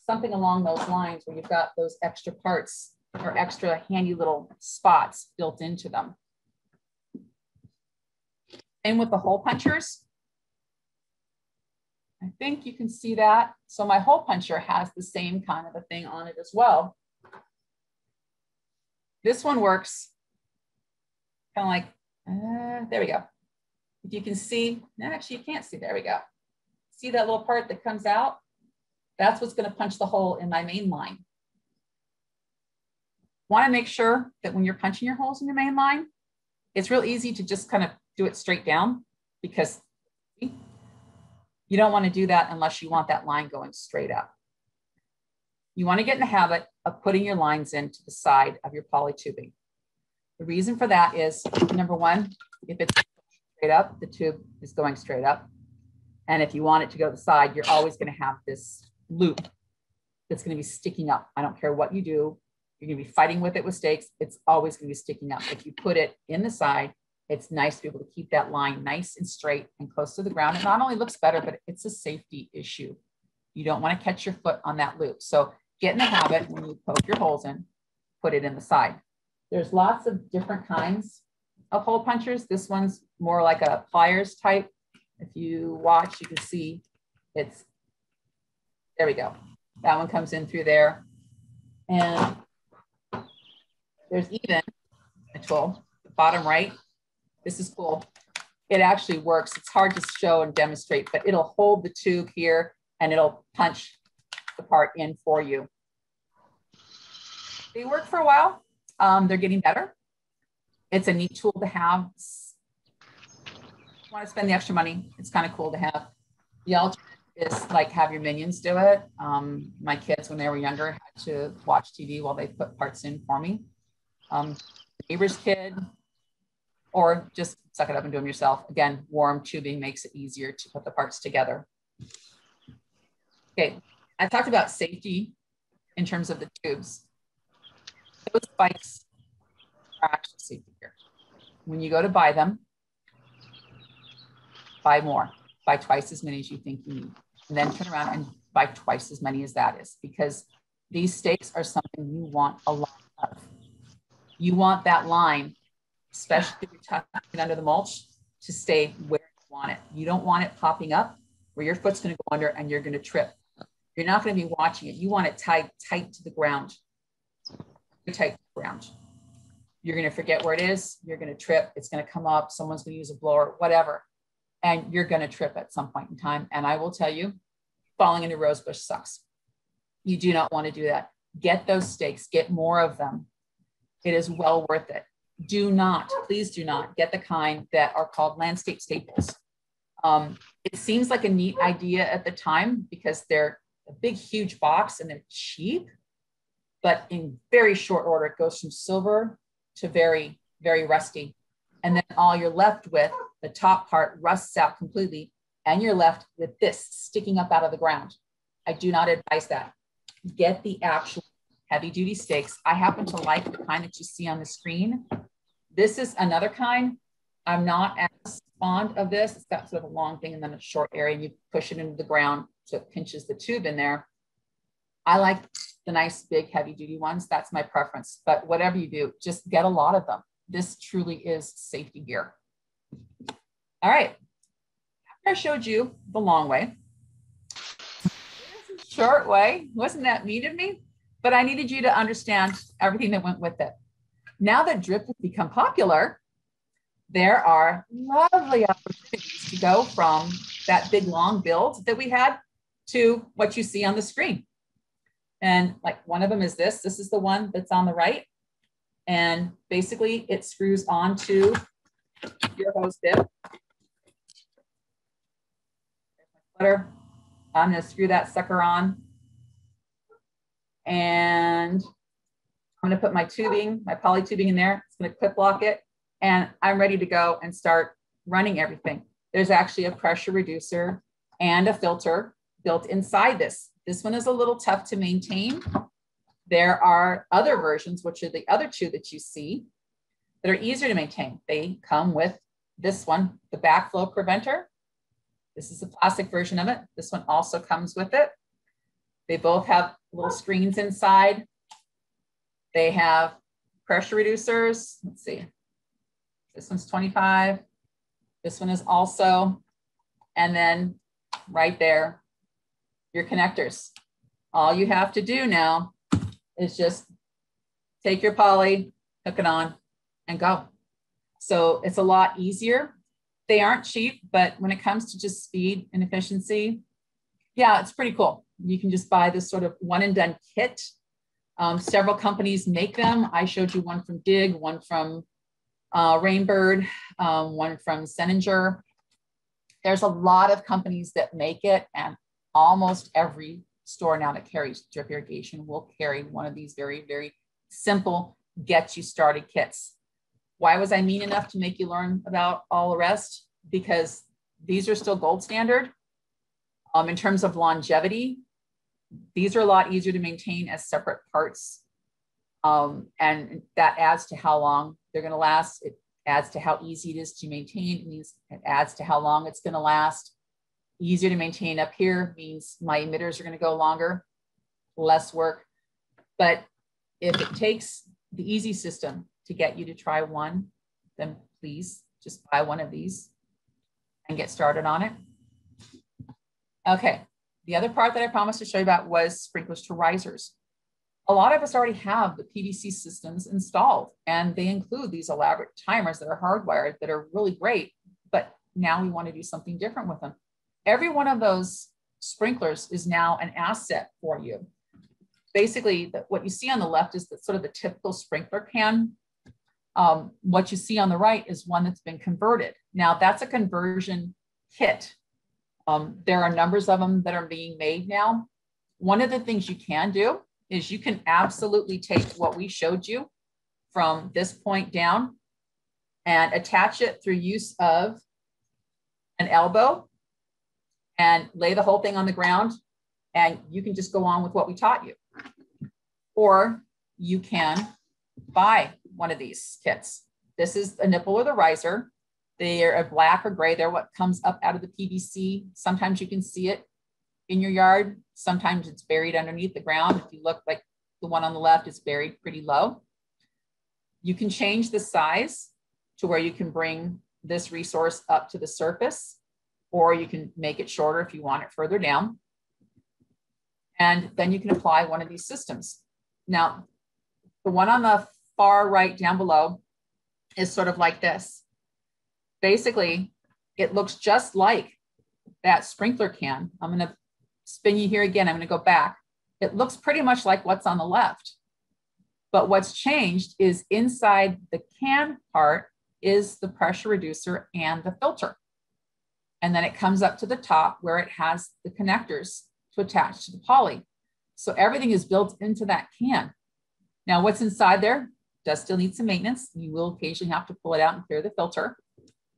something along those lines where you've got those extra parts or extra handy little spots built into them. Same with the hole punchers. I think you can see that. So my hole puncher has the same kind of a thing on it as well. This one works kind of like, there we go. If you can see, no, actually you can't see, there we go. See that little part that comes out? That's what's going to punch the hole in my main line. Want to make sure that when you're punching your holes in your main line, it's real easy to just kind of do it straight down, because you don't want to do that unless you want that line going straight up. You want to get in the habit of putting your lines into the side of your poly tubing. The reason for that is, number one, if it's straight up, the tube is going straight up. And if you want it to go to the side, you're always going to have this loop that's going to be sticking up. I don't care what you do. You're going to be fighting with it with stakes. It's always going to be sticking up. If you put it in the side, it's nice to be able to keep that line nice and straight and close to the ground. It not only looks better, but it's a safety issue. You don't want to catch your foot on that loop. So get in the habit when you poke your holes in, put it in the side. There's lots of different kinds of hole punchers. This one's more like a pliers type. If you watch, you can see it's, there we go. That one comes in through there. And there's even a tool, the bottom right. This is cool. It actually works. It's hard to show and demonstrate, but it'll hold the tube here and it'll punch the part in for you. They work for a while. They're getting better. It's a neat tool to have. Want to spend the extra money, it's kind of cool to have. The alternative is like have your minions do it. My kids, when they were younger, had to watch TV while they put parts in for me. Neighbor's kid, or just suck it up and do them yourself. Again, warm tubing makes it easier to put the parts together. Okay, I talked about safety in terms of the tubes. Those spikes are actually safety gear. When you go to buy them, buy more, buy twice as many as you think you need, and then turn around and buy twice as many as that is, because these stakes are something you want a lot of. You want that line, especially if you're tucking it under the mulch, to stay where you want it. You don't want it popping up where your foot's going to go under and you're going to trip. You're not going to be watching it. You want it tight to the ground. Tight to the ground. You're going to forget where it is. You're going to trip. It's going to come up. Someone's going to use a blower, whatever. And you're going to trip at some point in time. And I will tell you, falling into rosebush sucks. You do not want to do that. Get those stakes. Get more of them. It is well worth it. Do not, please do not get the kind that are called landscape staples. It seems like a neat idea at the time because they're a big, huge box and they're cheap, but in very short order, it goes from silver to very, very rusty. And then all you're left with, the top part rusts out completely, and you're left with this sticking up out of the ground. I do not advise that. Get the actual heavy duty stakes. I happen to like the kind that you see on the screen. This is another kind. I'm not as fond of this. It's got sort of a long thing and then a short area, and you push it into the ground so it pinches the tube in there. I like the nice big heavy duty ones. That's my preference, but whatever you do, just get a lot of them. This truly is safety gear. All right, after I showed you the long way, here's a short way. Wasn't that mean of me? But I needed you to understand everything that went with it. Now that drip has become popular, there are lovely opportunities to go from that big long build that we had to what you see on the screen. And like one of them is this. This is the one that's on the right. And basically it screws onto your hose bib. butter. I'm going to screw that sucker on. And I'm going to put my tubing, my poly tubing in there. It's going to clip lock it. And I'm ready to go and start running everything. There's actually a pressure reducer and a filter built inside this. This one is a little tough to maintain. There are other versions, which are the other two that you see, that are easier to maintain. They come with this one, the backflow preventer. This is the plastic version of it. This one also comes with it. They both have little screens inside. They have pressure reducers. Let's see. This one's 25. This one is also, and then right there, your connectors. All you have to do now is just take your poly, hook it on, and go. So it's a lot easier. They aren't cheap, but when it comes to just speed and efficiency, yeah, it's pretty cool. You can just buy this sort of one and done kit. Several companies make them. I showed you one from Dig, one from Rainbird, one from Seninger. There's a lot of companies that make it, and almost every store now that carries drip irrigation will carry one of these very, very simple get you started kits. Why was I mean enough to make you learn about all the rest? Because these are still gold standard. In terms of longevity, these are a lot easier to maintain as separate parts. And that adds to how long they're going to last. It adds to how easy it is to maintain. It means it adds to how long it's going to last. Easier to maintain up here means my emitters are going to go longer, less work. But if it takes the easy system to get you to try one, then please just buy one of these and get started on it. Okay, the other part that I promised to show you about was sprinklers to risers. A lot of us already have the PVC systems installed, and they include these elaborate timers that are hardwired that are really great, but now we want to do something different with them. Every one of those sprinklers is now an asset for you. Basically, what you see on the left is sort of the typical sprinkler can. What you see on the right is one that's been converted. Now, that's a conversion kit. There are numbers of them that are being made now. One of the things you can do is you can absolutely take what we showed you from this point down and attach it through use of an elbow and lay the whole thing on the ground, and you can just go on with what we taught you. Or you can buy one of these kits. This is a nipple or the riser. They are a black or gray. They're what comes up out of the PVC. Sometimes you can see it in your yard. Sometimes it's buried underneath the ground. If you look like the one on the left, it's buried pretty low. You can change the size to where you can bring this resource up to the surface, or you can make it shorter if you want it further down. And then you can apply one of these systems. Now, the one on the far right down below is sort of like this. Basically, it looks just like that sprinkler can. I'm going to spin you here again. I'm going to go back. It looks pretty much like what's on the left. But what's changed is inside the can part is the pressure reducer and the filter. And then it comes up to the top where it has the connectors to attach to the poly. So everything is built into that can. Now, what's inside there does still need some maintenance. You will occasionally have to pull it out and clear the filter,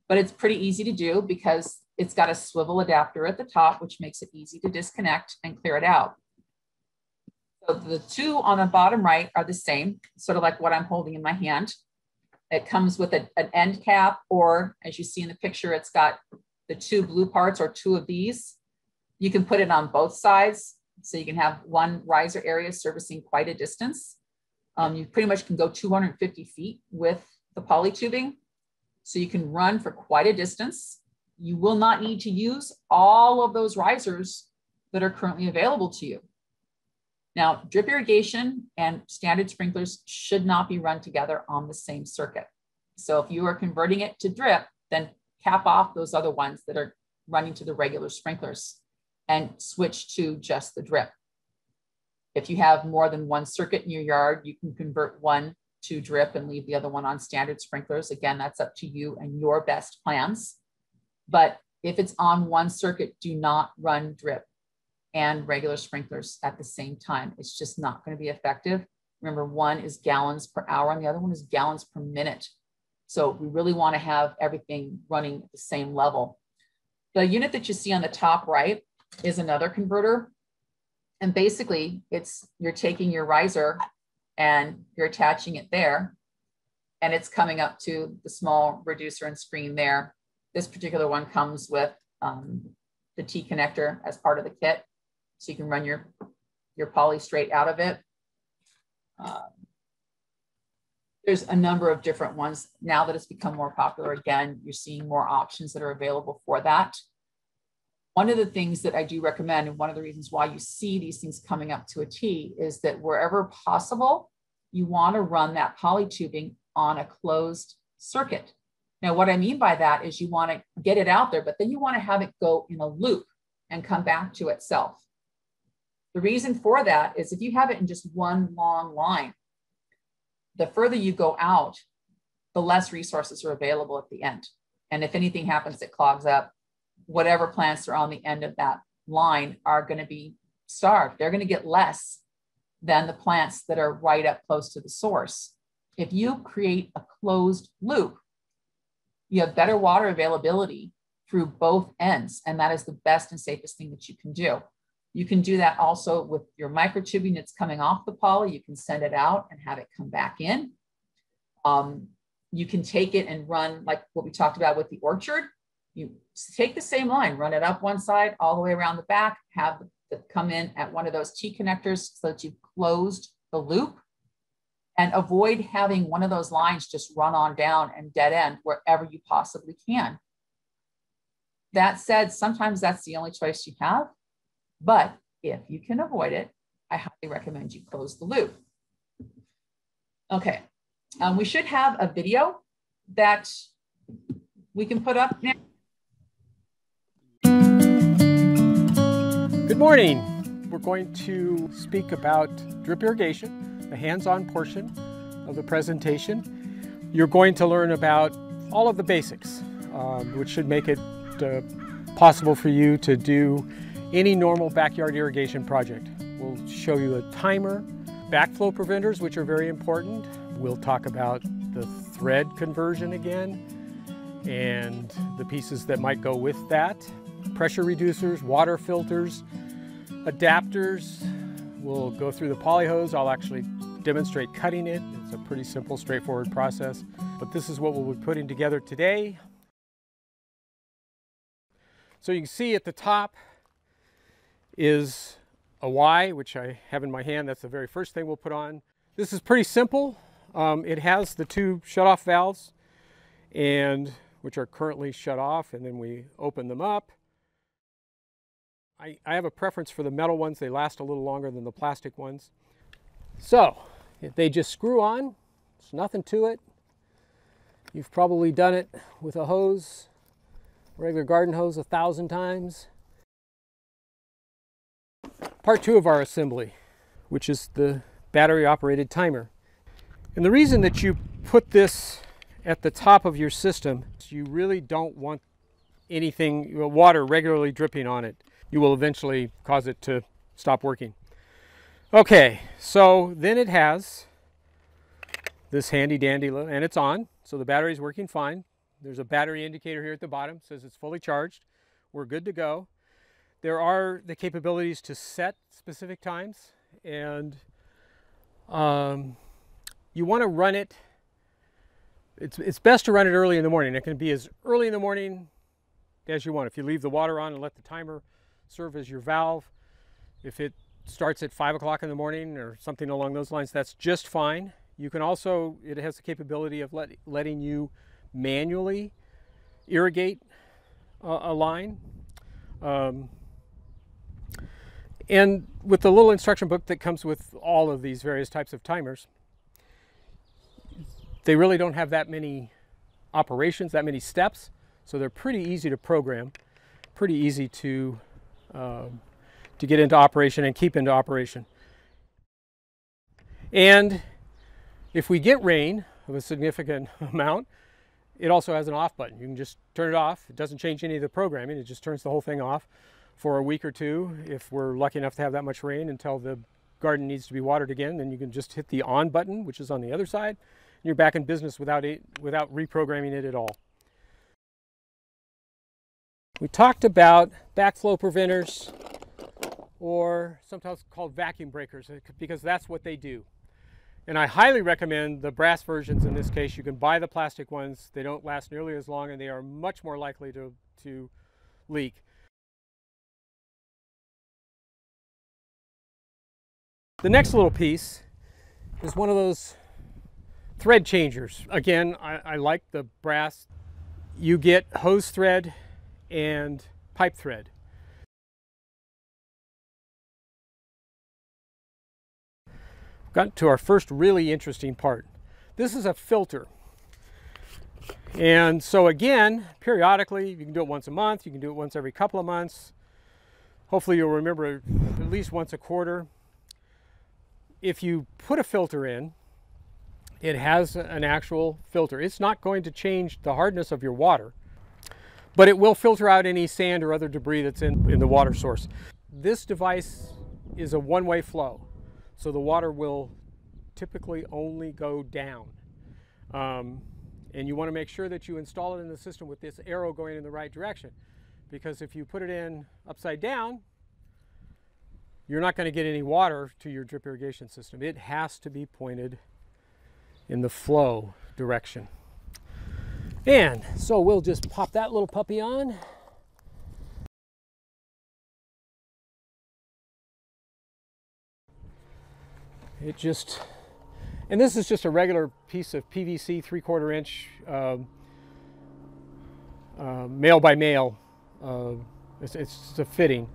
but it's pretty easy to do because it's got a swivel adapter at the top, which makes it easy to disconnect and clear it out. So the two on the bottom right are the same, sort of like what I'm holding in my hand. It comes with an end cap, or as you see in the picture, it's got the two blue parts or two of these. You can put it on both sides. So you can have one riser area servicing quite a distance. You pretty much can go 250 feet with the poly tubing. So you can run for quite a distance. You will not need to use all of those risers that are currently available to you. Now, drip irrigation and standard sprinklers should not be run together on the same circuit. So if you are converting it to drip, then cap off those other ones that are running to the regular sprinklers and switch to just the drip. If you have more than one circuit in your yard, you can convert one to drip and leave the other one on standard sprinklers. Again, that's up to you and your best plans. But If it's on one circuit, do not run drip and regular sprinklers at the same time. It's just not going to be effective. Remember, one is gallons per hour and the other one is gallons per minute. So we really want to have everything running at the same level. The unit that you see on the top right is another converter. And basically you're taking your riser and you're attaching it there, and it's coming up to the small reducer and screen there. This particular one comes with the T connector as part of the kit. So you can run your poly straight out of it. There's a number of different ones. Now that it's become more popular again, you're seeing more options that are available for that. One of the things that I do recommend, and one of the reasons why you see these things coming up to a T, is that wherever possible, you want to run that poly tubing on a closed circuit. Now, what I mean by that is you want to get it out there, but then you want to have it go in a loop and come back to itself. The reason for that is if you have it in just one long line, the further you go out, the less resources are available at the end. And if anything happens that clogs up, whatever plants are on the end of that line are going to be starved. They're going to get less than the plants that are right up close to the source. If you create a closed loop, you have better water availability through both ends. And that is the best and safest thing that you can do. You can do that also with your microtubing that's coming off the poly. You can send it out and have it come back in. You can take it and run like what we talked about with the orchard. You take the same line, run it up one side, all the way around the back, have it come in at one of those T connectors so that you've closed the loop, and avoid having one of those lines just run on down and dead end wherever you possibly can. That said, sometimes that's the only choice you have, but if you can avoid it, I highly recommend you close the loop. Okay, we should have a video that we can put up now. Good morning. We're going to speak about drip irrigation, the hands-on portion of the presentation. You're going to learn about all of the basics, which should make it possible for you to do any normal backyard irrigation project. We'll show you a timer, backflow preventers, which are very important. We'll talk about the thread conversion again and the pieces that might go with that. Pressure reducers, water filters, adapters. We'll go through the poly hose. I'll actually demonstrate cutting it. It's a pretty simple, straightforward process. But this is what we'll be putting together today. So you can see at the top is a Y, which I have in my hand. That's the very first thing we'll put on. This is pretty simple. It has the two shutoff valves, which are currently shut off, and then we open them up. I have a preference for the metal ones. They last a little longer than the plastic ones. So if they just screw on, there's nothing to it. You've probably done it with a hose, regular garden hose, 1,000 times. Part two of our assembly, which is the battery operated timer. And the reason that you put this at the top of your system is you really don't want anything, water regularly dripping on it. You will eventually cause it to stop working. Okay, so then it has this handy dandy, and it's on, so the battery's working fine. There's a battery indicator here at the bottom, says it's fully charged. We're good to go. There are the capabilities to set specific times, and you want to run it. It's best to run it early in the morning. It can be as early in the morning as you want. If you leave the water on and let the timer serve as your valve, if it starts at 5 o'clock in the morning or something along those lines, that's just fine. You can also, it has the capability of letting you manually irrigate a line. And with the little instruction book that comes with all of these various types of timers, they really don't have that many operations, that many steps, so they're pretty easy to program, pretty easy to get into operation and keep into operation. And if we get rain of a significant amount, It also has an off button. You can just turn it off. It doesn't change any of the programming. It just turns the whole thing off for a week or two. If we're lucky enough to have that much rain until the garden needs to be watered again, then you can just hit the on button, which is on the other side, and you're back in business without reprogramming it at all. We talked about backflow preventers, or sometimes called vacuum breakers, because that's what they do. And I highly recommend the brass versions in this case. You can buy the plastic ones. They don't last nearly as long, and they are much more likely to leak. The next little piece is one of those thread changers. Again, I like the brass. You get hose thread and pipe thread. Got to our first really interesting part. This is a filter. And so again, periodically, you can do it once a month, you can do it once every couple of months. Hopefully you'll remember at least once a quarter. If you put a filter in, it has an actual filter. It's not going to change the hardness of your water, but it will filter out any sand or other debris that's in the water source. This device is a one-way flow. So the water will typically only go down. And you want to make sure that you install it in the system with this arrow going in the right direction. Because if you put it in upside down, you're not going to get any water to your drip irrigation system. It has to be pointed in the flow direction. And so we'll just pop that little puppy on. And this is just a regular piece of PVC 3/4 inch male by male. It's a fitting.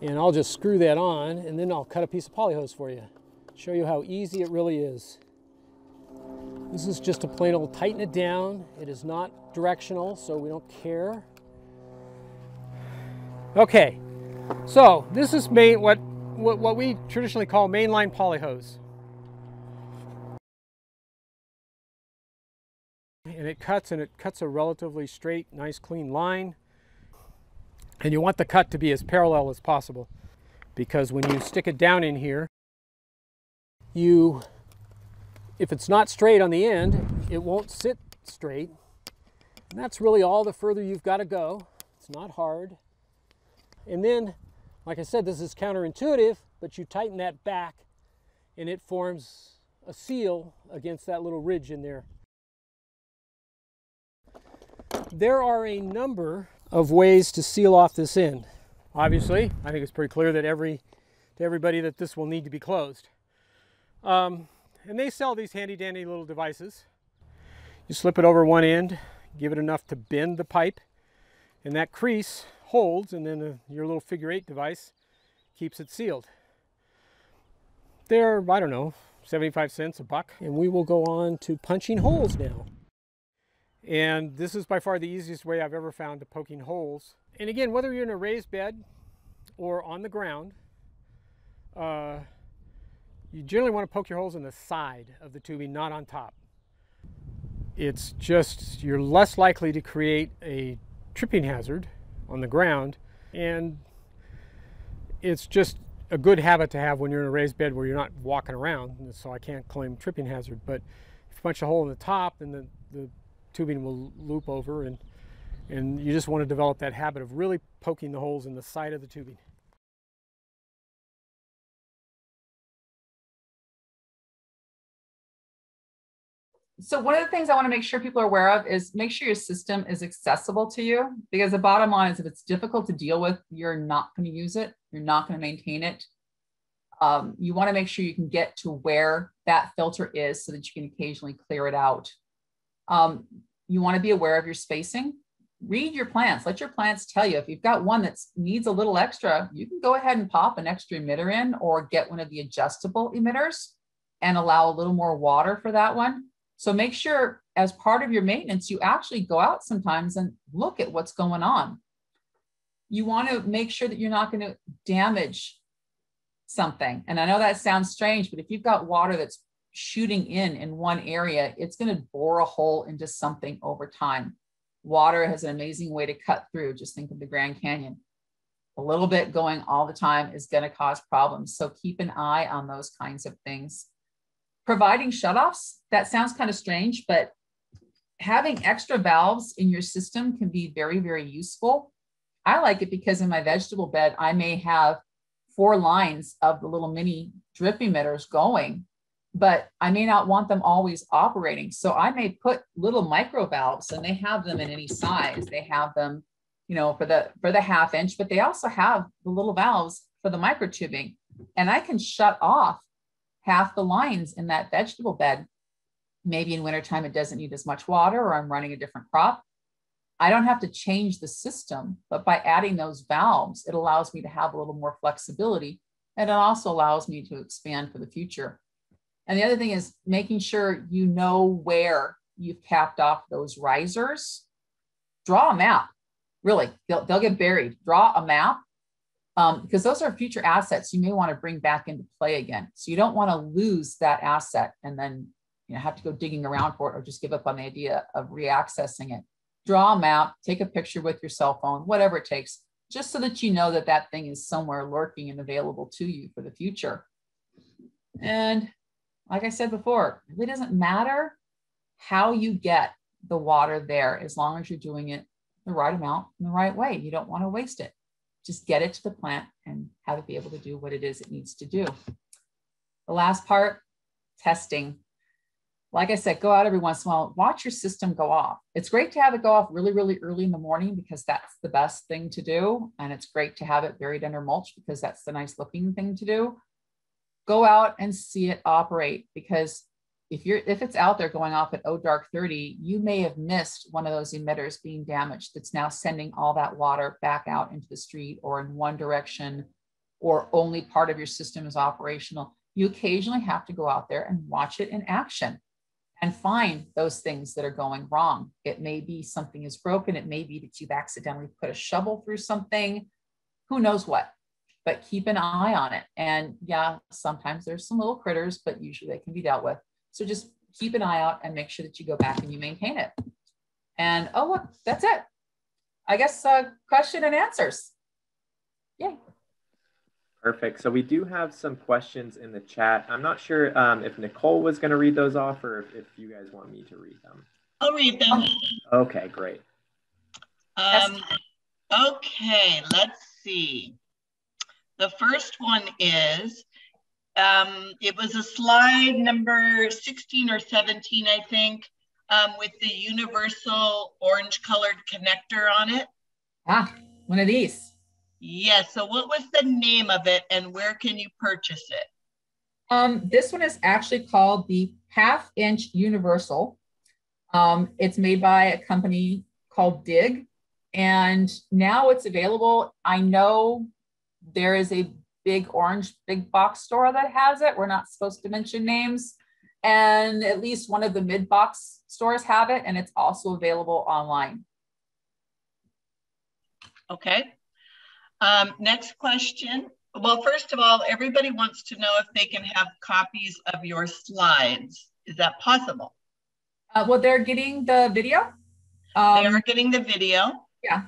And I'll just screw that on, and then I'll cut a piece of polyhose for you. Show you how easy it really is. This is just a plain old tighten it down. It is not directional, so we don't care. Okay, so this is what we traditionally call mainline polyhose. And it cuts a relatively straight, nice, clean line. And you want the cut to be as parallel as possible, because when you stick it down in here, if it's not straight on the end, it won't sit straight. And that's really all the further you've got to go. It's not hard. And then, like I said, this is counterintuitive, but you tighten that back and it forms a seal against that little ridge in there. There are a number of ways to seal off this end. Obviously, I think it's pretty clear that to everybody that this will need to be closed. And they sell these handy dandy little devices. You slip it over one end, give it enough to bend the pipe, and that crease holds, and then your little figure 8 device keeps it sealed. They're, I don't know, 75 cents, $1. And we will go on to punching holes now. And this is by far the easiest way I've ever found to poking holes. And again, whether you're in a raised bed or on the ground, you generally want to poke your holes in the side of the tubing, not on top. It's just, you're less likely to create a tripping hazard on the ground, and it's just a good habit to have when you're in a raised bed where you're not walking around, so I can't claim tripping hazard. But if you punch a hole in the top, then the tubing will loop over, and you just want to develop that habit of really poking the holes in the side of the tubing. So one of the things I want to make sure people are aware of is make sure your system is accessible to you, because the bottom line is if it's difficult to deal with, you're not going to use it. You're not going to maintain it. You want to make sure you can get to where that filter is so that you can occasionally clear it out. You want to be aware of your spacing. Read your plants. Let your plants tell you. If you've got one that needs a little extra, you can go ahead and pop an extra emitter in, or get one of the adjustable emitters and allow a little more water for that one. So make sure as part of your maintenance, you actually go out sometimes and look at what's going on. You want to make sure that you're not going to damage something. And I know that sounds strange, but if you've got water that's shooting in one area, it's going to bore a hole into something over time. Water has an amazing way to cut through. Just think of the Grand Canyon. A little bit going all the time is going to cause problems. So keep an eye on those kinds of things. Providing shutoffs, that sounds kind of strange, but having extra valves in your system can be very, very useful. I like it because in my vegetable bed, I may have 4 lines of the little mini drip emitters going, but I may not want them always operating. So I may put little micro valves, and they have them in any size. They have them, you know, for the 1/2 inch, but they also have the little valves for the micro tubing. And I can shut off half the lines in that vegetable bed. Maybe in wintertime, it doesn't need as much water, or I'm running a different crop. I don't have to change the system, but by adding those valves, it allows me to have a little more flexibility. And it also allows me to expand for the future. And the other thing is making sure you know where you've capped off those risers. Draw a map. Really, they'll get buried. Draw a map, because those are future assets you may want to bring back into play again. So you don't want to lose that asset and then, you know, have to go digging around for it, or just give up on the idea of reaccessing it. Draw a map, take a picture with your cell phone, whatever it takes, just so that you know that that thing is somewhere lurking and available to you for the future. And like I said before, it really doesn't matter how you get the water there, as long as you're doing it the right amount in the right way. You don't want to waste it. Just get it to the plant and have it be able to do what it is it needs to do. The last part, testing. Like I said, go out every once in a while, watch your system go off. It's great to have it go off really, really early in the morning, because that's the best thing to do. And it's great to have it buried under mulch, because that's the nice looking thing to do. Go out and see it operate, because if it's out there going off at dark 30, you may have missed one of those emitters being damaged that's now sending all that water back out into the street, or in one direction, or only part of your system is operational. You occasionally have to go out there and watch it in action and find those things that are going wrong. It may be something is broken. It may be that you've accidentally put a shovel through something, who knows what, but keep an eye on it. And yeah, sometimes there's some little critters, but usually they can be dealt with. So just keep an eye out and make sure that you go back and you maintain it. And oh, look, that's it. I guess question and answers. Yay. Perfect. So we do have some questions in the chat. I'm not sure if Nicole was going to read those off, or if you guys want me to read them. I'll read them. Okay, great. Okay, let's see. The first one is, it was a slide number 16 or 17, I think, with the universal orange colored connector on it. Ah, one of these. Yes, so what was the name of it, and where can you purchase it? This one is actually called the 1/2 inch universal. It's made by a company called Dig, and now it's available. I know there is a big box store that has it. We're not supposed to mention names. And at least one of the mid-box stores have it, and it's also available online. Okay. Next question. Well, first of all, everybody wants to know if they can have copies of your slides. Is that possible? Well, they're getting the video. They are getting the video. Yeah.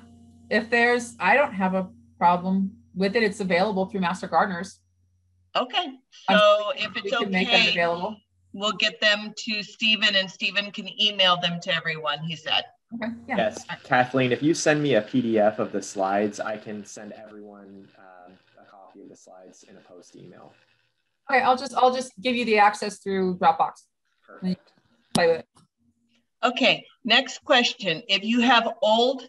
If there's, I don't have a problem with it. It's available through Master Gardeners. Okay. So if it's okay, make them available. We'll get them to Stephen, and Stephen can email them to everyone, he said. Okay. Yeah. Yes, Kathleen, if you send me a PDF of the slides, I can send everyone a copy of the slides in a post email. Okay, I'll just give you the access through Dropbox. Perfect. Play with it. Okay, next question. If you have old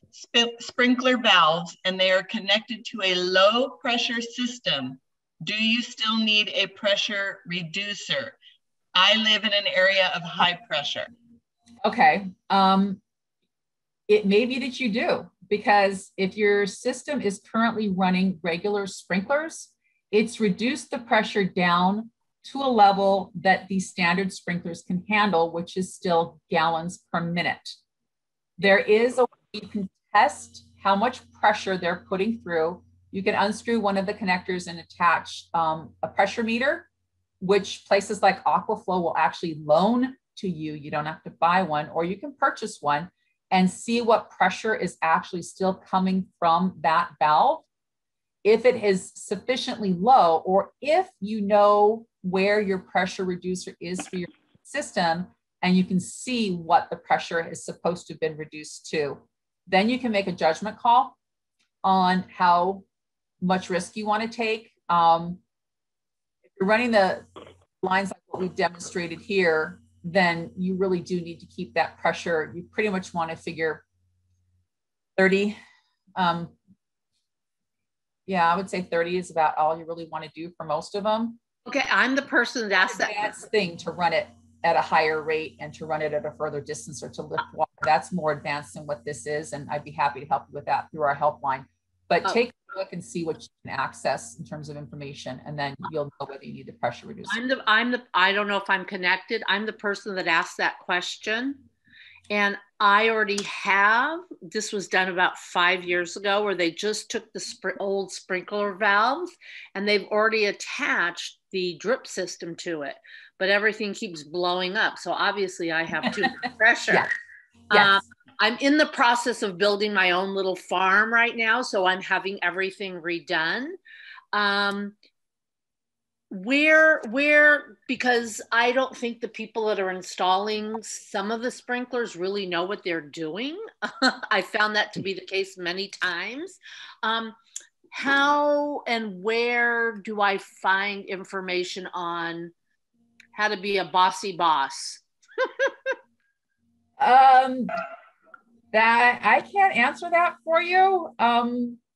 sprinkler valves and they are connected to a low pressure system, do you still need a pressure reducer? I live in an area of high pressure. Okay. It may be that you do, because if your system is currently running regular sprinklers, it's reduced the pressure down to a level that the standard sprinklers can handle, which is still gallons per minute. There is a way you can test how much pressure they're putting through. You can unscrew one of the connectors and attach a pressure meter which places like Aquaflow will actually loan to you. You don't have to buy one, or you can purchase one and see what pressure is actually still coming from that valve. If it is sufficiently low, or if you know where your pressure reducer is for your system and you can see what the pressure is supposed to have been reduced to, then you can make a judgment call on how much risk you want to take. If you're running the lines like what we've demonstrated here, then you really do need to keep that pressure. You pretty much want to figure 30. Yeah, I would say 30 is about all you really want to do for most of them. Okay, I'm the person that asked that. That's thing to run it at a higher rate and to run it at a further distance or to lift water. That's more advanced than what this is. And I'd be happy to help you with that through our helpline. But take a look and see what you can access in terms of information, and then you'll know whether you need the pressure reducer. I don't know if I'm connected. I'm the person that asked that question. And I already have, this was done about 5 years ago, where they just took the old sprinkler valves and they've already attached the drip system to it, but everything keeps blowing up. So obviously I have too much pressure. Yeah. Yes. I'm in the process of building my own little farm right now. So I'm having everything redone. Because I don't think the people that are installing some of the sprinklers really know what they're doing. I found that to be the case many times. How and where do I find information on how to be a bossy boss? That I can't answer that for you.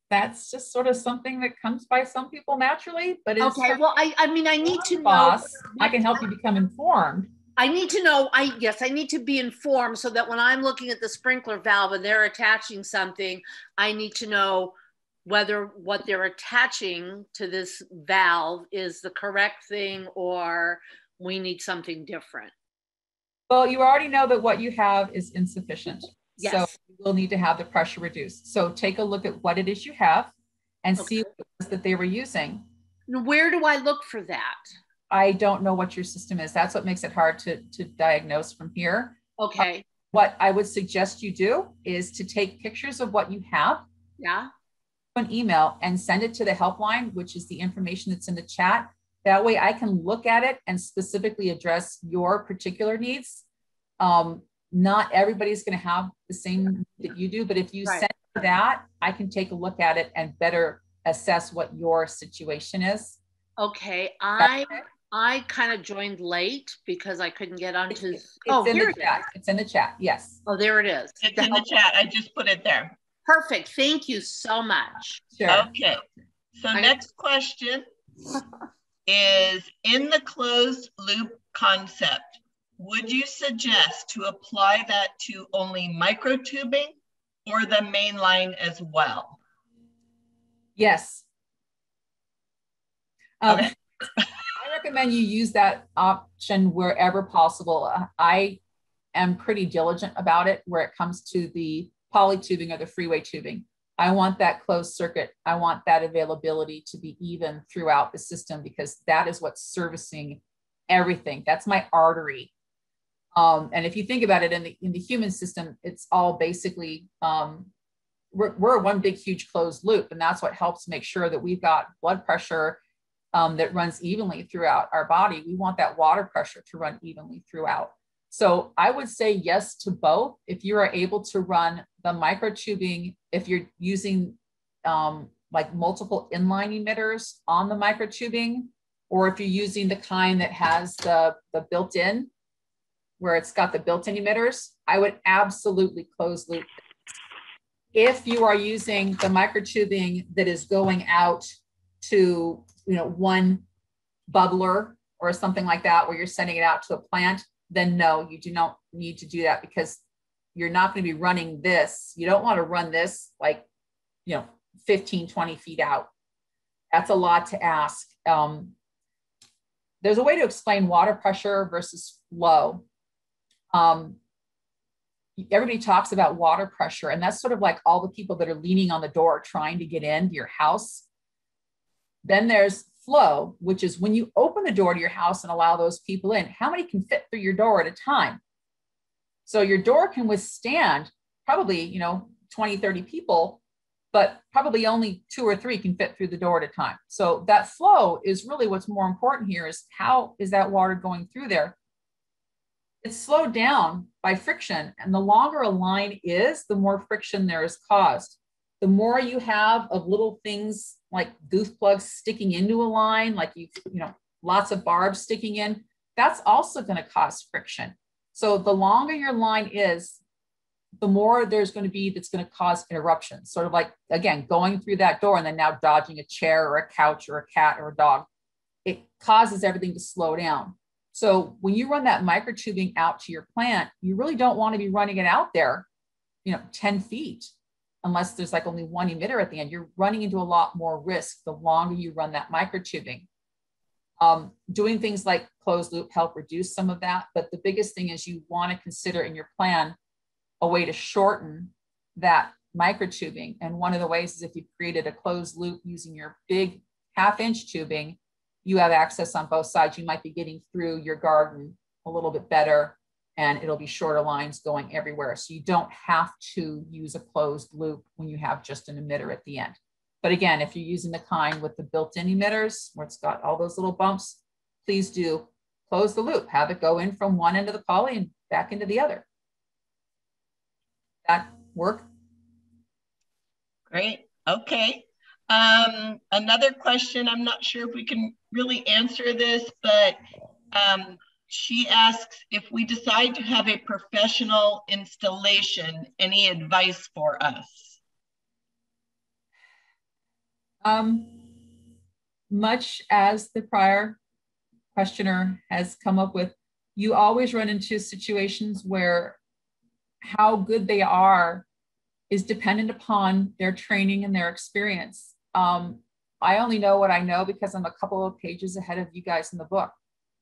That's just sort of something that comes by some people naturally, but it's okay. Well, I mean, I need to boss. know. I can help you become informed. I need to know. I need to be informed so that when I'm looking at the sprinkler valve and they're attaching something, I need to know whether what they're attaching to this valve is the correct thing or we need something different. Well, you already know that what you have is insufficient. Yes. So you will need to have the pressure reduced. So take a look at what it is you have and see what it is that they were using. Where do I look for that? I don't know what your system is. That's what makes it hard to diagnose from here. Okay. What I would suggest you do is to take pictures of what you have. Yeah. An email and send it to the helpline, which is the information that's in the chat. That way I can look at it and specifically address your particular needs. Not everybody's going to have the same that you do, but if you send that, I can take a look at it and better assess what your situation is. Okay. I kind of joined late because I couldn't get onto. It's in the chat. It's in the chat. Yes. Oh, there it is. It's in the chat. I just put it there. Perfect. Thank you so much. Sure. Okay. So next question is, in the closed loop concept, would you suggest to apply that to only microtubing or the main line as well? Yes. Okay. I recommend you use that option wherever possible. I am pretty diligent about it where it comes to the poly tubing or the freeway tubing. I want that closed circuit. I want that availability to be even throughout the system because that is what's servicing everything. That's my artery. And if you think about it in the human system, it's all basically, we're one big, huge closed loop. And that's what helps make sure that we've got blood pressure that runs evenly throughout our body. We want that water pressure to run evenly throughout. So I would say yes to both. If you are able to run the microtubing, if you're using like multiple inline emitters on the microtubing, or if you're using the kind that has the built-in, where it's got the built-in emitters, I would absolutely close loop. If you are using the microtubing that is going out to, one bubbler or something like that, where you're sending it out to a plant, then no, you do not need to do that because you're not going to be running this. You don't want to run this like, 15, 20 feet out. That's a lot to ask. There's a way to explain water pressure versus flow. Everybody talks about water pressure, and that's sort of like all the people that are leaning on the door trying to get into your house. Then there's flow, which is when you open the door to your house and allow those people in, how many can fit through your door at a time? So your door can withstand probably, 20, 30 people, but probably only 2 or 3 can fit through the door at a time. So that flow is really what's more important here, is how is that water going through there? It's slowed down by friction, and the longer a line is, the more friction there is caused. The more you have of little things like goof plugs sticking into a line, like lots of barbs sticking in, that's also going to cause friction. So the longer your line is, the more there's going to be that's going to cause interruptions. Sort of like, again, going through that door and then now dodging a chair or a couch or a cat or a dog. It causes everything to slow down. So when you run that microtubing out to your plant, you really don't want to be running it out there, 10 feet, unless there's like only one emitter at the end. You're running into a lot more risk the longer you run that microtubing. Doing things like closed loop help reduce some of that. But the biggest thing is you want to consider in your plan a way to shorten that microtubing. And one of the ways is if you created a closed loop using your big 1/2-inch tubing, you have access on both sides. You might be getting through your garden a little bit better, and it'll be shorter lines going everywhere. So you don't have to use a closed loop when you have just an emitter at the end. But again, if you're using the kind with the built-in emitters where it's got all those little bumps, please do close the loop, have it go in from one end of the poly and back into the other. That work? Great. Okay. Another question, I'm not sure if we can really answer this, but she asks, if we decide to have a professional installation, any advice for us? Much as the prior questioner has come up with, you always run into situations where how good they are is dependent upon their training and their experience. I only know what I know because I'm a couple of pages ahead of you guys in the book.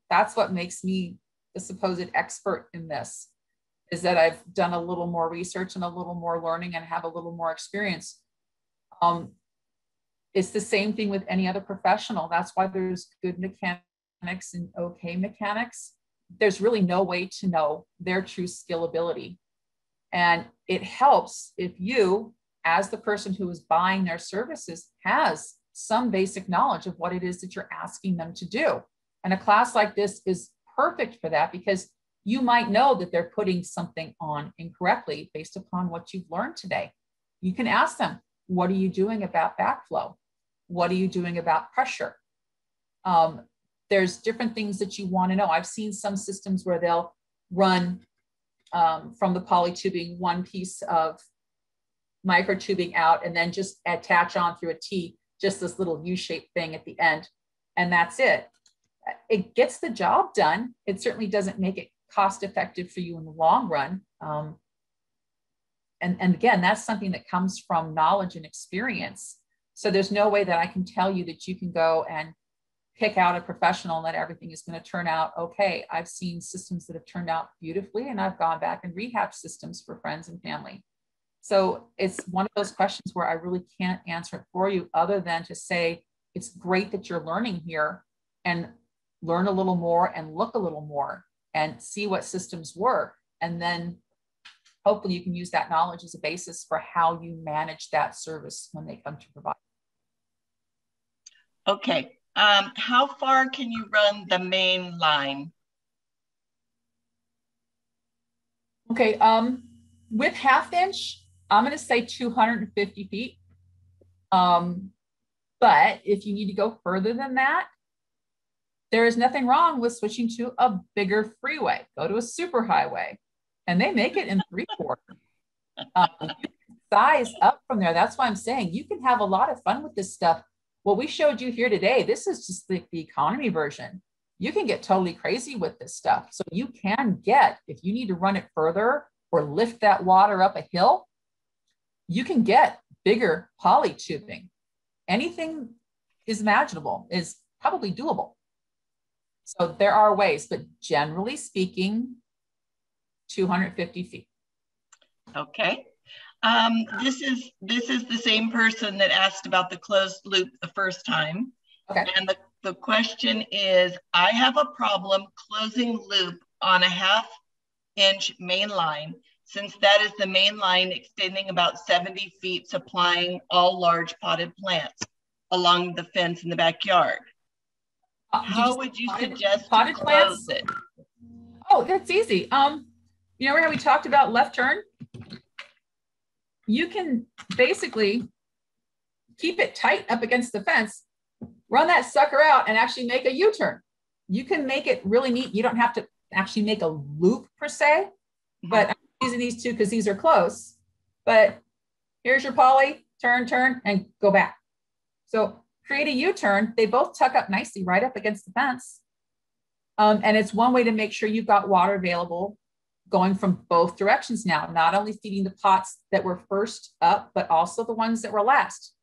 That's what makes me the supposed expert in this, is that I've done a little more research and a little more learning and have a little more experience. It's the same thing with any other professional. That's why there's good mechanics and okay mechanics. There's really no way to know their true skill ability. And it helps if you, as the person who is buying their services, has some basic knowledge of what it is that you're asking them to do. And a class like this is perfect for that, because you might know that they're putting something on incorrectly based upon what you've learned today. You can ask them, what are you doing about backflow? What are you doing about pressure? There's different things that you want to know. I've seen some systems where they'll run from the polytubing one piece of microtubing out and then just attach on through a T, just this little U-shaped thing at the end. And that's it. It gets the job done. It certainly doesn't make it cost effective for you in the long run. And again, that's something that comes from knowledge and experience. So there's no way that I can tell you that you can go and pick out a professional and that everything is going to turn out okay. I've seen systems that have turned out beautifully, and I've gone back and rehabbed systems for friends and family. So it's one of those questions where I really can't answer it for you, other than to say it's great that you're learning here, and learn a little more and look a little more and see what systems work. And then hopefully you can use that knowledge as a basis for how you manage that service when they come to provide. Okay. How far can you run the main line? Okay, with 1/2-inch, I'm going to say 250 feet. But if you need to go further than that, there is nothing wrong with switching to a bigger freeway. Go to a superhighway, and they make it in 3/4. Size up from there. That's why I'm saying you can have a lot of fun with this stuff. What we showed you here today, this is just the economy version. You can get totally crazy with this stuff. So you can get, if you need to run it further or lift that water up a hill, you can get bigger poly tubing. Anything is imaginable, is probably doable. So there are ways, but generally speaking, 250 feet. Okay. This is the same person that asked about the closed loop the first time. Okay. And The question is, I have a problem closing loop on a 1/2-inch main line, since that is the main line extending about 70 feet, supplying all large potted plants along the fence in the backyard. How would you suggest to close it? Oh, that's easy. You know how we talked about left turn? You can basically keep it tight up against the fence, run that sucker out, and actually make a U-turn. You can make it really neat. You don't have to actually make a loop per se, but I'm using these two because these are close. But here's your poly, turn, and go back. So create a U-turn. They both tuck up nicely right up against the fence. And it's one way to make sure you've got water available going from both directions now, not only feeding the pots that were first up, but also the ones that were last.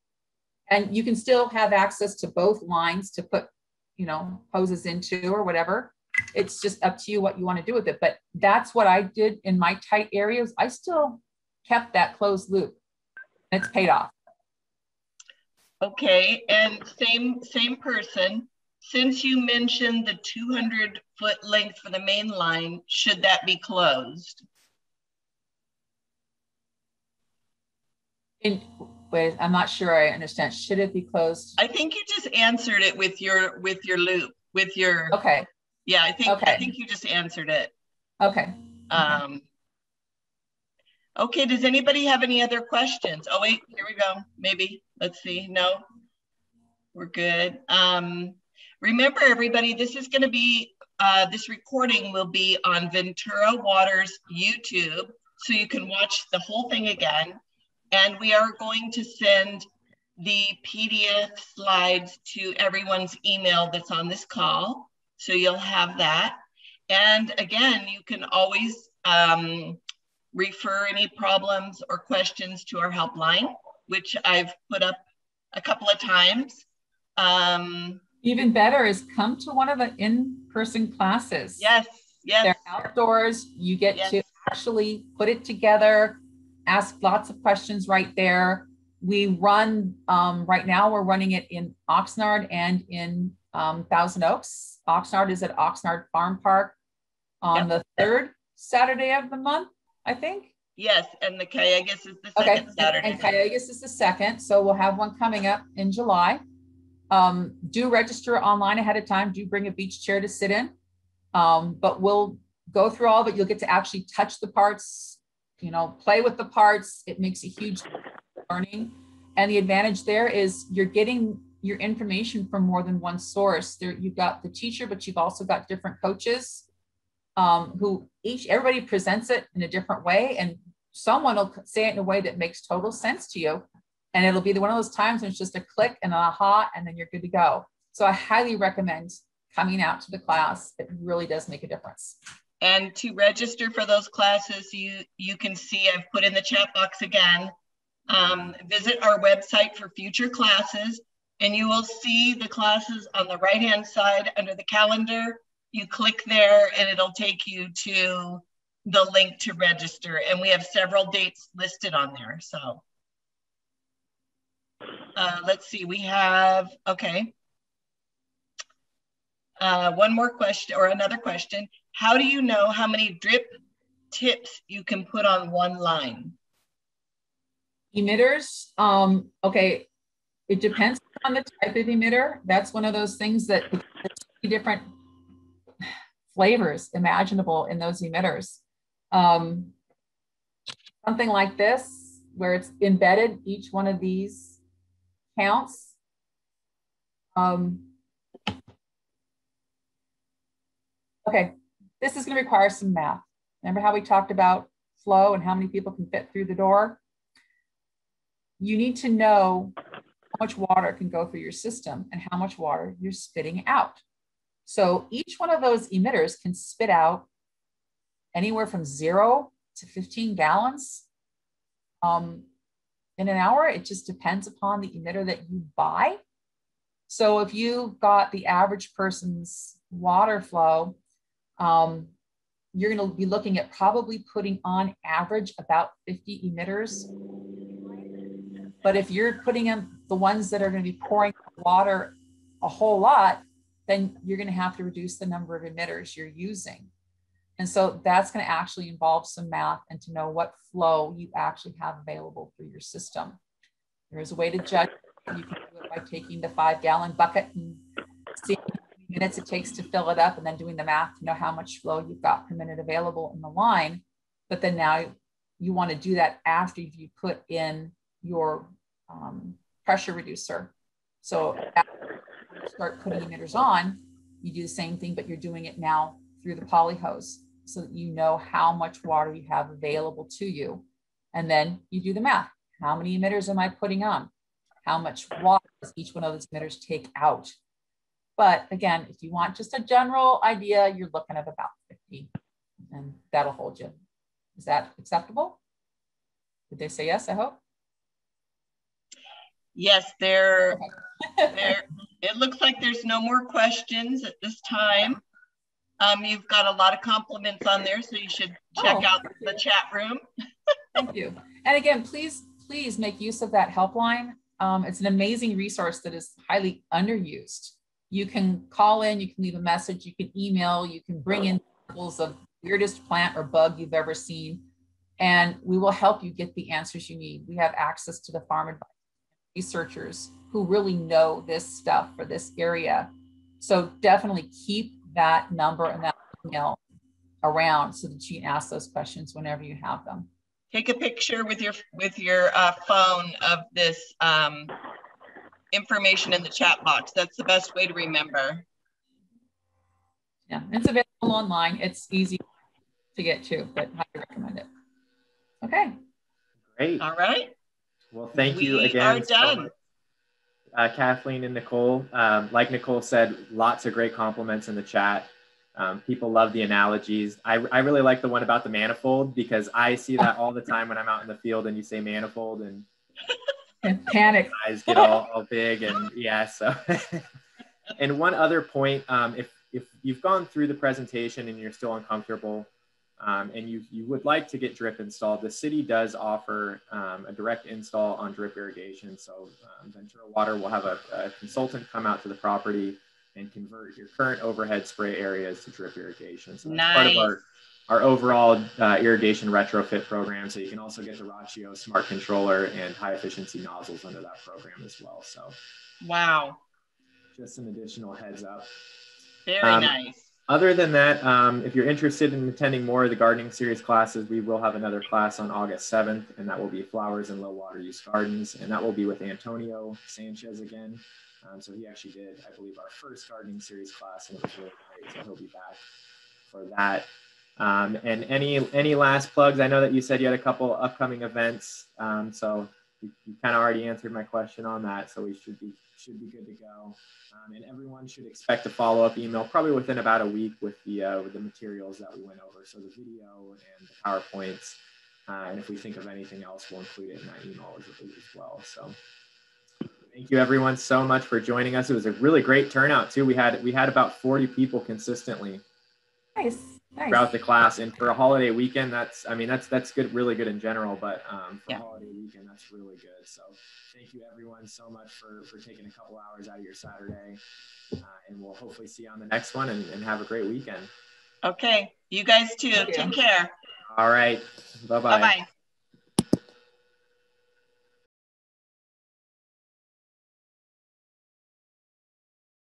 And you can still have access to both lines to put, you know, hoses into or whatever. It's just up to you what you want to do with it. But that's what I did in my tight areas. I still kept that closed loop. And it's paid off. Okay, and same person. Since you mentioned the 200-foot length for the main line, should that be closed? Wait, I'm not sure I understand. Should it be closed? I think you just answered it with your loop, with your. Okay. Yeah, I think you just answered it. Okay. Okay, does anybody have any other questions? Oh wait, here we go. Maybe, let's see. No, we're good. Remember everybody, this is gonna be, this recording will be on Ventura Water's YouTube, so you can watch the whole thing again. And we are going to send the PDF slides to everyone's email that's on this call. So you'll have that. And again, you can always refer any problems or questions to our helpline, which I've put up a couple of times. Even better is come to one of the in-person classes. Yes, yes. They're outdoors. You get to actually put it together, ask lots of questions right there. We run, right now we're running it in Oxnard and in Thousand Oaks. Oxnard is at Oxnard Farm Park on the 3rd Saturday of the month, I think. Yes, and the Cayugas is the second Saturday. And Cayugas is the second, so we'll have one coming up in July. Do register online ahead of time. Do bring a beach chair to sit in. But we'll go through all of it. You'll get to actually touch the parts, you know, play with the parts. It makes a huge learning. And the advantage there is you're getting your information from more than one source. There, you've got the teacher, but you've also got different coaches who everybody presents it in a different way. And someone will say it in a way that makes total sense to you. And it'll be one of those times when it's just a click and an aha, and then you're good to go. So I highly recommend coming out to the class. It really does make a difference. And to register for those classes, you can see, I've put in the chat box again, visit our website for future classes, and you will see the classes on the right-hand side under the calendar. You click there and it'll take you to the link to register. And we have several dates listed on there, so. Let's see, we have, okay. One more question or another question. How do you know how many drip tips you can put on one line? Emitters, okay, it depends on the type of emitter. That's one of those things that different flavors imaginable in those emitters. Something like this, where it's embedded, each one of these counts. Okay, this is going to require some math. Remember how we talked about flow and how many people can fit through the door? You need to know how much water can go through your system and how much water you're spitting out. So each one of those emitters can spit out anywhere from 0 to 15 gallons in an hour. It just depends upon the emitter that you buy. So if you've got the average person's water flow, you're going to be looking at probably putting on average about 50 emitters. But if you're putting in the ones that are going to be pouring water a whole lot, then you're going to have to reduce the number of emitters you're using. And so that's going to actually involve some math and to know what flow you actually have available through your system. There is a way to judge. You can do it by taking the 5-gallon bucket and seeing how many minutes it takes to fill it up, and then doing the math to know how much flow you've got per minute available in the line. But then now you want to do that after you put in your pressure reducer. So after you start putting emitters on, you do the same thing, but you're doing it now through the poly hose so that you know how much water you have available to you. And then you do the math. How many emitters am I putting on? How much water does each one of those emitters take out? But again, if you want just a general idea, you're looking at about 50, and that'll hold you. Is that acceptable? Did they say yes, I hope? Yes, it looks like there's no more questions at this time. You've got a lot of compliments on there, so you should check out the chat room. Thank you. And again, please make use of that helpline. It's an amazing resource that is highly underused. You can call in, you can leave a message, you can email, you can bring in samples of weirdest plant or bug you've ever seen, and we will help you get the answers you need. We have access to the farm advisors, researchers who really know this stuff for this area. So definitely keep that number and that email around so that you can ask those questions whenever you have them. Take a picture with your phone of this information in the chat box. That's the best way to remember. Yeah, it's available online. It's easy to get to, but I recommend it. Okay. Great. All right. Well, thank you again. We are done. Kathleen and Nicole. Like Nicole said, lots of great compliments in the chat. People love the analogies. I really like the one about the manifold, because I see that all the time when I'm out in the field and you say manifold and panic. Eyes get all big, and yeah. So, and one other point, if you've gone through the presentation and you're still uncomfortable, and you would like to get drip installed, the city does offer a direct install on drip irrigation. So Ventura Water will have a consultant come out to the property and convert your current overhead spray areas to drip irrigation. So that's part of our overall irrigation retrofit program. So you can also get the Ratio smart controller and high efficiency nozzles under that program as well. So wow, just an additional heads up. Very nice. Other than that, if you're interested in attending more of the gardening series classes, we will have another class on August 7th, and that will be Flowers in Low Water Use Gardens, and that will be with Antonio Sanchez again. So he actually did, I believe, our first gardening series class, and it was really great. So he'll be back for that. And any last plugs? I know that you said you had a couple upcoming events, so you kind of already answered my question on that. So we should be good to go. And everyone should expect a follow-up email probably within about a week with the materials that we went over. So the video and the PowerPoints, and if we think of anything else, we'll include it in that email as well. So thank you everyone so much for joining us. It was a really great turnout too. We had about 40 people consistently. Nice. Throughout the class, and for a holiday weekend, that's good, really good in general, but for a holiday weekend, that's really good. So thank you everyone so much for taking a couple hours out of your Saturday, and we'll hopefully see you on the next one, and have a great weekend. Okay, you guys too. Take care. All right, bye-bye. Bye-bye.